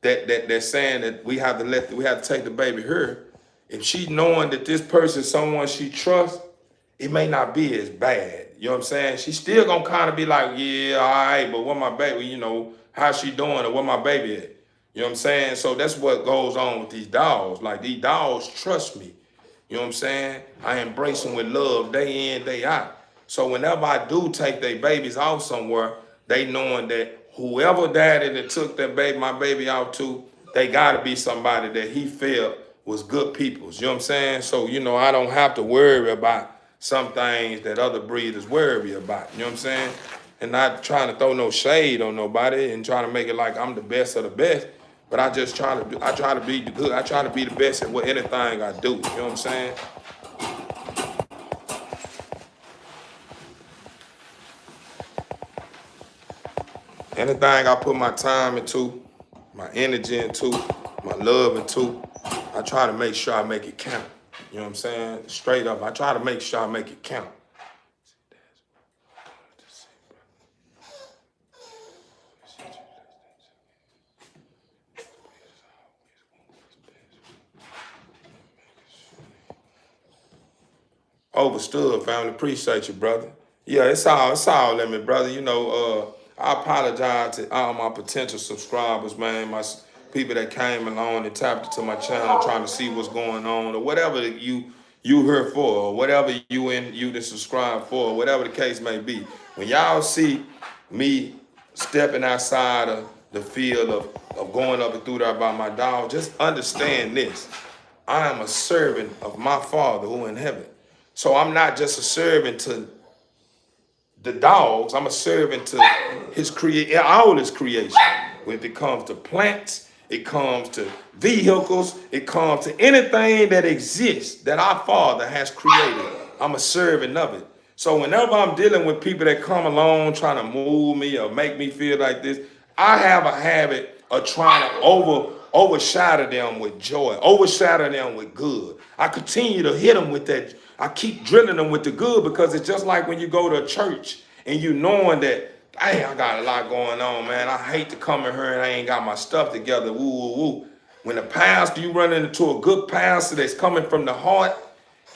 that's saying that we have to take the baby here. If she knowing that this person is someone she trusts, it may not be as bad. You know what I'm saying? She still gonna kind of be like, yeah, all right, but what my baby, how's she doing, or what my baby at? You know what I'm saying? So that's what goes on with these dogs. Like, these dogs trust me. You know what I'm saying? I embrace them with love day in, day out. So whenever I do take their babies out somewhere, they knowing that whoever daddy that took my baby out to, they gotta be somebody that he felt was good peoples. You know what I'm saying? So, I don't have to worry about some things that other breeders worry about. You know what I'm saying? And not trying to throw no shade on nobody and trying to make it like I'm the best of the best. But I try to be good. I try to be the best at anything I do. You know what I'm saying? Anything I put my time into, my energy into, my love into, I try to make sure I make it count. You know what I'm saying? Straight up, I try to make sure I make it count. Overstood, family. Appreciate you, brother. Yeah, it's all in me, brother. I apologize to all my potential subscribers, man. People that came along and tapped into my channel trying to see what's going on, or whatever that you here for, or whatever you to subscribe for, or whatever the case may be. When y'all see me stepping outside of the field of going up and through there about my dog, just understand this. I am a servant of my Father who in heaven. So I'm not just a servant to the dogs, I'm a servant to all his creation. When it comes to plants, it comes to vehicles, it comes to anything that exists that our Father has created. I'm a servant of it. So whenever I'm dealing with people that come along trying to move me or make me feel like this, I have a habit of trying to overshadow them with joy, overshadow them with good. I continue to hit them with that. I keep drilling them with the good, because it's just like when you go to a church and you knowing that, hey, I got a lot going on, man. I hate to come in here and I ain't got my stuff together. Woo, woo, woo. When you run into a good pastor that's coming from the heart,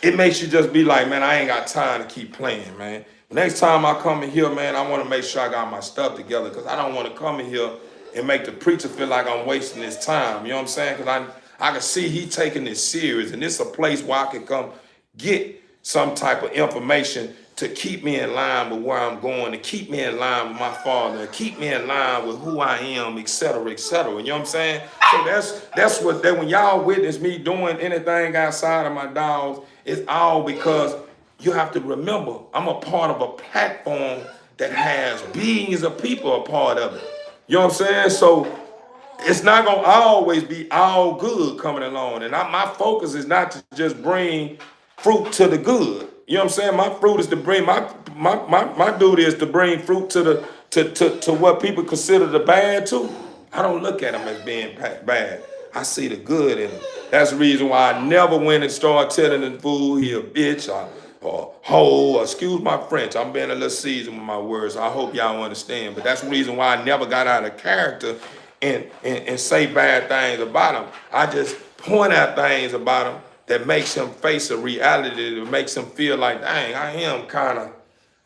it makes you just be like, man, I ain't got time to keep playing, man. Next time I come in here, man, I want to make sure I got my stuff together because I don't want to come in here and make the preacher feel like I'm wasting his time. You know what I'm saying? Because I can see he taking this serious, and this is a place where I can come get some type of information to keep me in line with where I'm going, to keep me in line with my father, to keep me in line with who I am, et cetera, et cetera. You know what I'm saying? So that's what that when y'all witness me doing anything outside of my dogs, it's all because you have to remember I'm a part of a platform that has billions of people a part of it. You know what I'm saying? So it's not gonna always be all good coming along. And my focus is not to just bring fruit to the good. You know what I'm saying? My fruit is to bring my duty is to bring fruit to the to what people consider the bad too. I don't look at them as being bad. I see the good in them. That's the reason why I never went and started telling the fool he a bitch or hoe, or excuse my French. I'm being a little seasoned with my words. I hope y'all understand. But that's the reason why I never got out of character and say bad things about him. I just point out things about him that makes him face a reality that makes him feel like, dang, I am kind of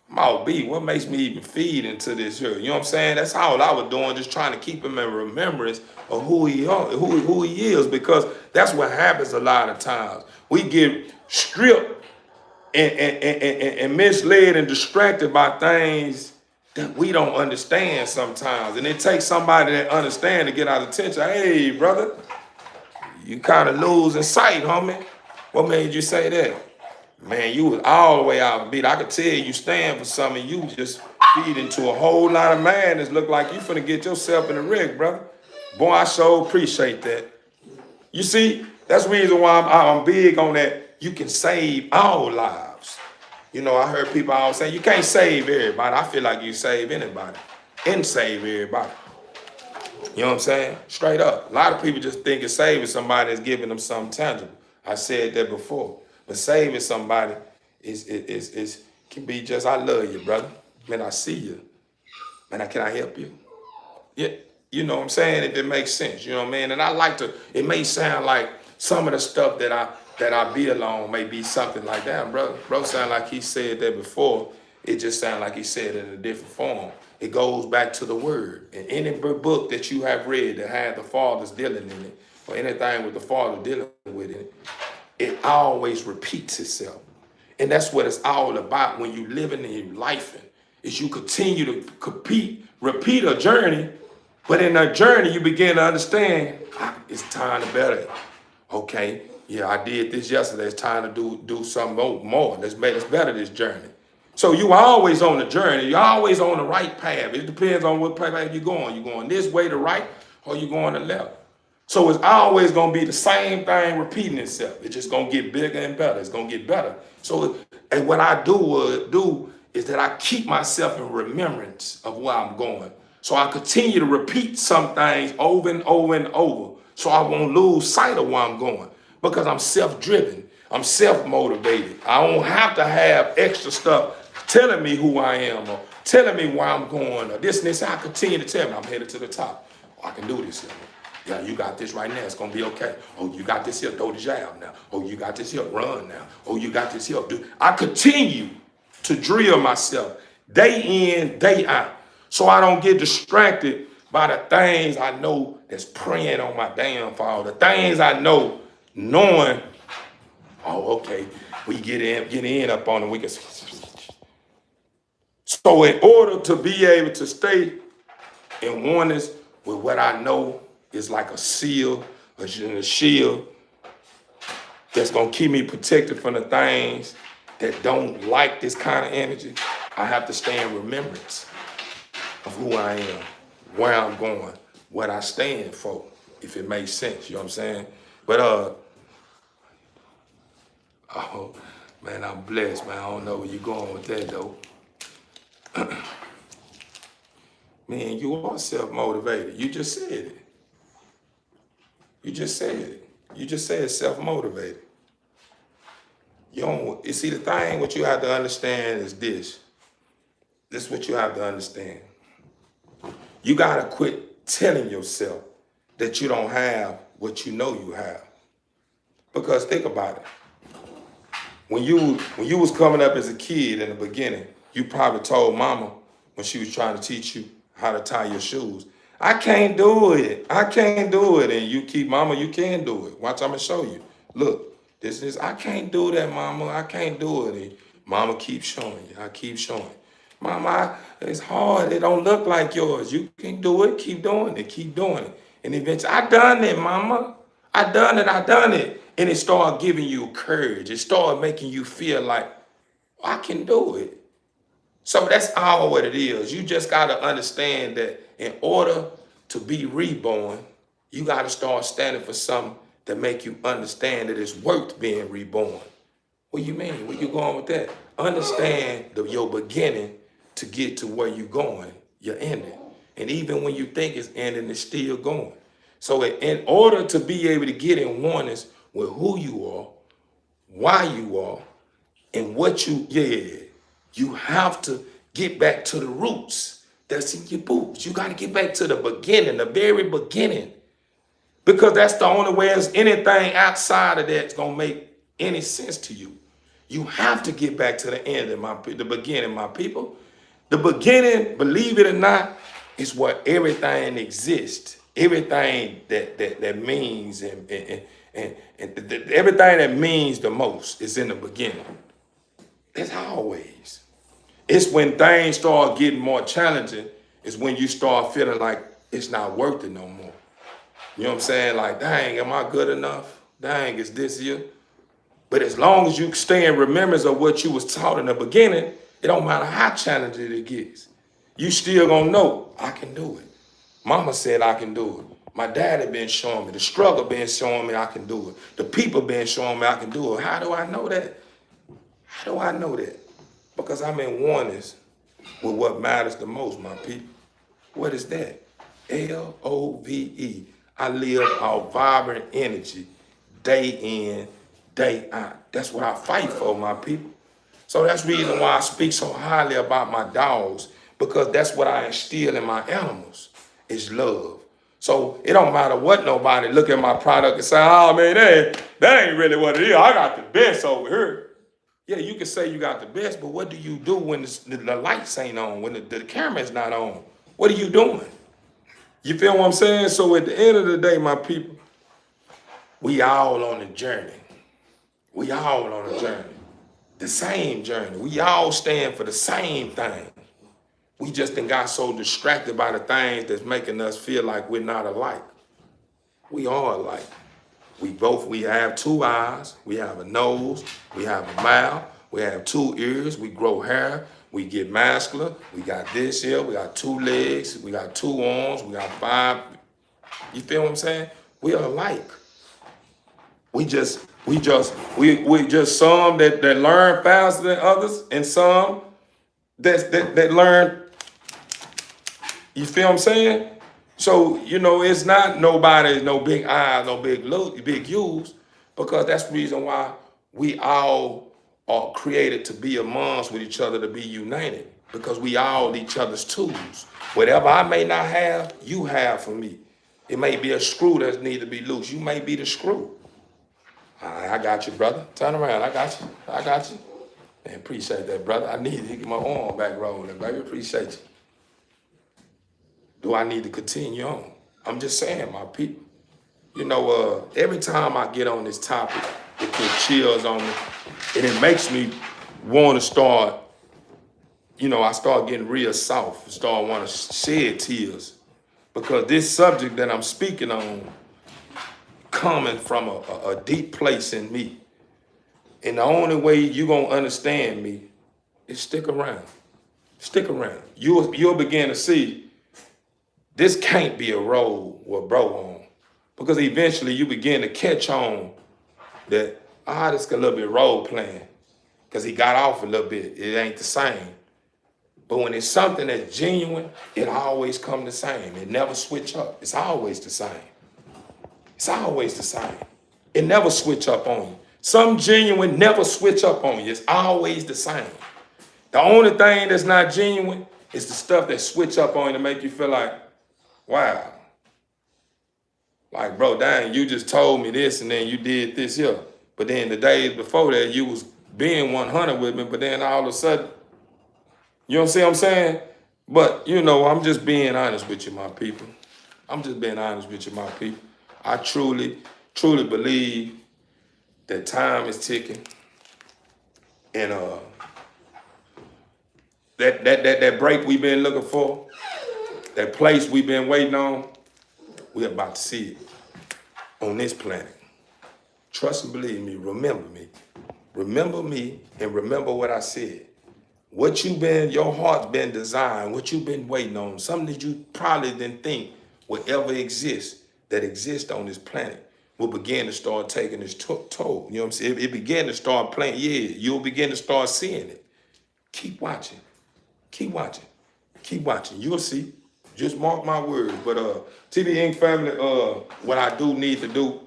Mouth B. What makes me even feed into this here? You know what I'm saying? That's all I was doing, just trying to keep him in remembrance of who he is, because that's what happens a lot of times. We get stripped and misled and distracted by things that we don't understand sometimes. And it takes somebody that understands to get our attention. Hey, brother, you kind of losing sight, homie. What made you say that? Man, you was all the way out of beat. I could tell you stand for something. You just feed into a whole lot of madness. Look like you finna get yourself in the rig, brother. Boy, I sure appreciate that. You see, that's the reason why I'm big on that. You can save all lives. You know, I heard people always say, you can't save everybody. I feel like you save anybody and save everybody. You know what I'm saying? Straight up. A lot of people just think it's saving somebody is giving them something tangible. I said that before. But saving somebody is can be just, I love you, brother. Man, I see you. Man, can I help you? Yeah, you know what I'm saying? If it makes sense, you know what I mean? And I like to, it may sound like some of the stuff that I be alone may be something like that, brother. Bro sound like he said that before. It just sound like he said it in a different form. It goes back to the word. In any book that you have read that had the Father's dealing in it, or anything with the Father dealing with it, it always repeats itself. And that's what it's all about when you living and you lifing, is you continue to repeat a journey, but in that journey you begin to understand, it's time to better. Okay, yeah, I did this yesterday. It's time to do something more. Let's better this journey. So you always on the journey. You're always on the right path. It depends on what path you're going. You going this way to right, or you going to left. So it's always going to be the same thing repeating itself. It's just going to get bigger and better. It's going to get better. So, and what I do is that I keep myself in remembrance of where I'm going. So I continue to repeat some things over and over and over, so I won't lose sight of where I'm going, because I'm self-driven. I'm self-motivated. I don't have to have extra stuff telling me who I am or telling me where I'm going or this and this. I continue to tell me I'm headed to the top. Oh, I can do this here. Yeah, you got this right now. It's going to be okay. Oh, you got this here. Throw the jab now. Oh, you got this here. Run now. Oh, you got this here. I continue to drill myself day in, day out, so I don't get distracted by the things I know that's preying on my downfall. The things I know, knowing, oh, okay, we get in up on them. We can. So in order to be able to stay in oneness with what I know is like a seal, a shield that's gonna keep me protected from the things that don't like this kind of energy, I have to stay in remembrance of who I am, where I'm going, what I stand for, if it makes sense, you know what I'm saying? But oh man, I'm blessed, man. I don't know where you're going with that though. Man, you are self-motivated. You just said it. You just said it. You just said self-motivated. You see, the thing what you have to understand is this. This is what you have to understand. You got to quit telling yourself that you don't have what you know you have. Because think about it. When you was coming up as a kid in the beginning, you probably told mama when she was trying to teach you how to tie your shoes, I can't do it. I can't do it. And you keep, mama, you can do it. Watch, I'm gonna show you. Look, this is, I can't do that, mama. I can't do it. And mama keep showing you. I keep showing you. Mama, it's hard. It don't look like yours. You can do it. Keep doing it. Keep doing it. And eventually, I done it, mama. I done it. I done it. And it started giving you courage. It started making you feel like, I can do it. So that's all what it is. You just got to understand that in order to be reborn, you got to start standing for something that make you understand that it's worth being reborn. What do you mean? Where you going with that? Understand your beginning to get to where you're going, your ending. And even when you think it's ending, it's still going. So in order to be able to get in oneness with who you are, why you are, and what you have to get back to the roots that's in your boots. You got to get back to the beginning, the very beginning. Because that's the only way there's anything outside of that's going to make any sense to you. You have to get back to the end of the beginning, my people. The beginning, believe it or not, is where everything exists. Everything that means and everything that means the most is in the beginning. It's always. It's when things start getting more challenging, is when you start feeling like it's not worth it no more. You know what I'm saying? Like, dang, am I good enough? Dang, is this here? But as long as you stay in remembrance of what you was taught in the beginning, it don't matter how challenging it gets. You still gonna know, I can do it. Mama said I can do it. My daddy been showing me. The struggle been showing me I can do it. The people been showing me I can do it. How do I know that? How do I know that? Because I'm in oneness with what matters the most, my people. What is that? LOVE. I live our vibrant energy day in, day out. That's what I fight for, my people. So that's the reason why I speak so highly about my dogs, because that's what I instill in my animals, is love. So it don't matter what nobody look at my product and say, oh man, that ain't really what it is. I got the best over here. Yeah, you can say you got the best, but what do you do when the lights ain't on, when the camera's not on? What are you doing? You feel what I'm saying? So at the end of the day, my people, we all on a journey. We all on a journey. The same journey. We all stand for the same thing. We just done got so distracted by the things that's making us feel like we're not alike. We are alike. We have two eyes, we have a nose, we have a mouth, we have two ears, we grow hair, we get masculine, we got this here, we got two legs, we got two arms, we got five. You feel what I'm saying? We are alike. We just some that learn faster than others, and some that learn. You feel what I'm saying? So, it's not nobody, no big eyes, no big U's, because that's the reason why we all are created to be amongst with each other, to be united, because we all each other's tools. Whatever I may not have, you have for me. It may be a screw that need to be loose. You may be the screw. I got you, brother. Turn around. I got you. I got you. Man, appreciate that, brother. I need to get my arm back rolling, baby. Appreciate you. Do I need to continue on? I'm just saying, my people. Every time I get on this topic, it puts chills on me, and it makes me want to start, I start getting real soft, start want to shed tears, because this subject that I'm speaking on coming from a deep place in me. And the only way you're going to understand me is stick around. Stick around. You'll begin to see this can't be a road with bro on. Because eventually you begin to catch on that, this a little bit role playing. Because he got off a little bit. It ain't the same. But when it's something that's genuine, it always come the same. It never switch up. It's always the same. It's always the same. It never switch up on you. Some genuine never switch up on you. It's always the same. The only thing that's not genuine is the stuff that switch up on you to make you feel like, wow. Like, bro, dang, you just told me this and then you did this here. But then the days before that, you was being 100 with me, but then all of a sudden, you know see what I'm saying? But, you know, I'm just being honest with you, my people. I'm just being honest with you, my people. I truly, truly believe that time is ticking, and that break we've been looking for, that place we've been waiting on, we're about to see it on this planet. Trust and believe me, remember me. Remember me and remember what I said. What your heart's been designed, what you've been waiting on, something that you probably didn't think would ever exist, that exists on this planet, will begin to start taking its toll. You know what I'm saying? It began to start playing. Yeah, you'll begin to start seeing it. Keep watching. Keep watching. Keep watching. You'll see. Just mark my words. But TV Inc. family, what I do need to do,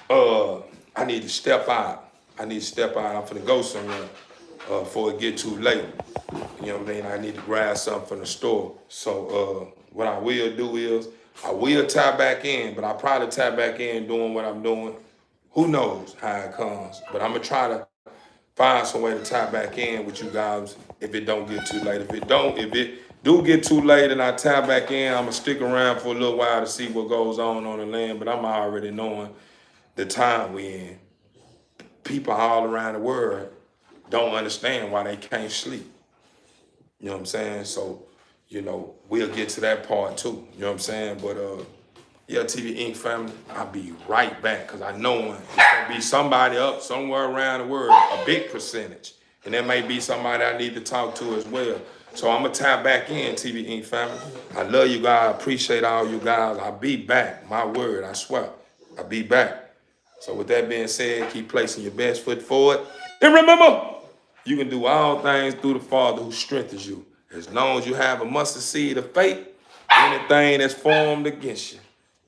I need to step out. I'm finna go somewhere before it get too late. You know what I mean? I need to grab something from the store. So what I will do is, I will tie back in, but I'll probably tie back in doing what I'm doing. Who knows how it comes? But I'm gonna try to find some way to tie back in with you guys if it don't get too late. If it do get too late and I tie back in, I'm gonna stick around for a little while to see what goes on the land, but I'm already knowing the time we in. People all around the world don't understand why they can't sleep. You know what I'm saying? So, you know, we'll get to that part too. You know what I'm saying? But yeah, TV Inc. family, I'll be right back, because I know it's gonna be somebody up somewhere around the world, a big percentage. And there may be somebody I need to talk to as well. So I'm gonna tap back in, TV Inc. family. I love you guys, appreciate all you guys. I'll be back, my word, I swear. I'll be back. So with that being said, keep placing your best foot forward. And remember, you can do all things through the Father who strengthens you. As long as you have a mustard seed of faith, anything that's formed against you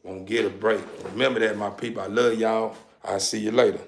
won't get a break. Remember that, my people. I love y'all. I'll see you later.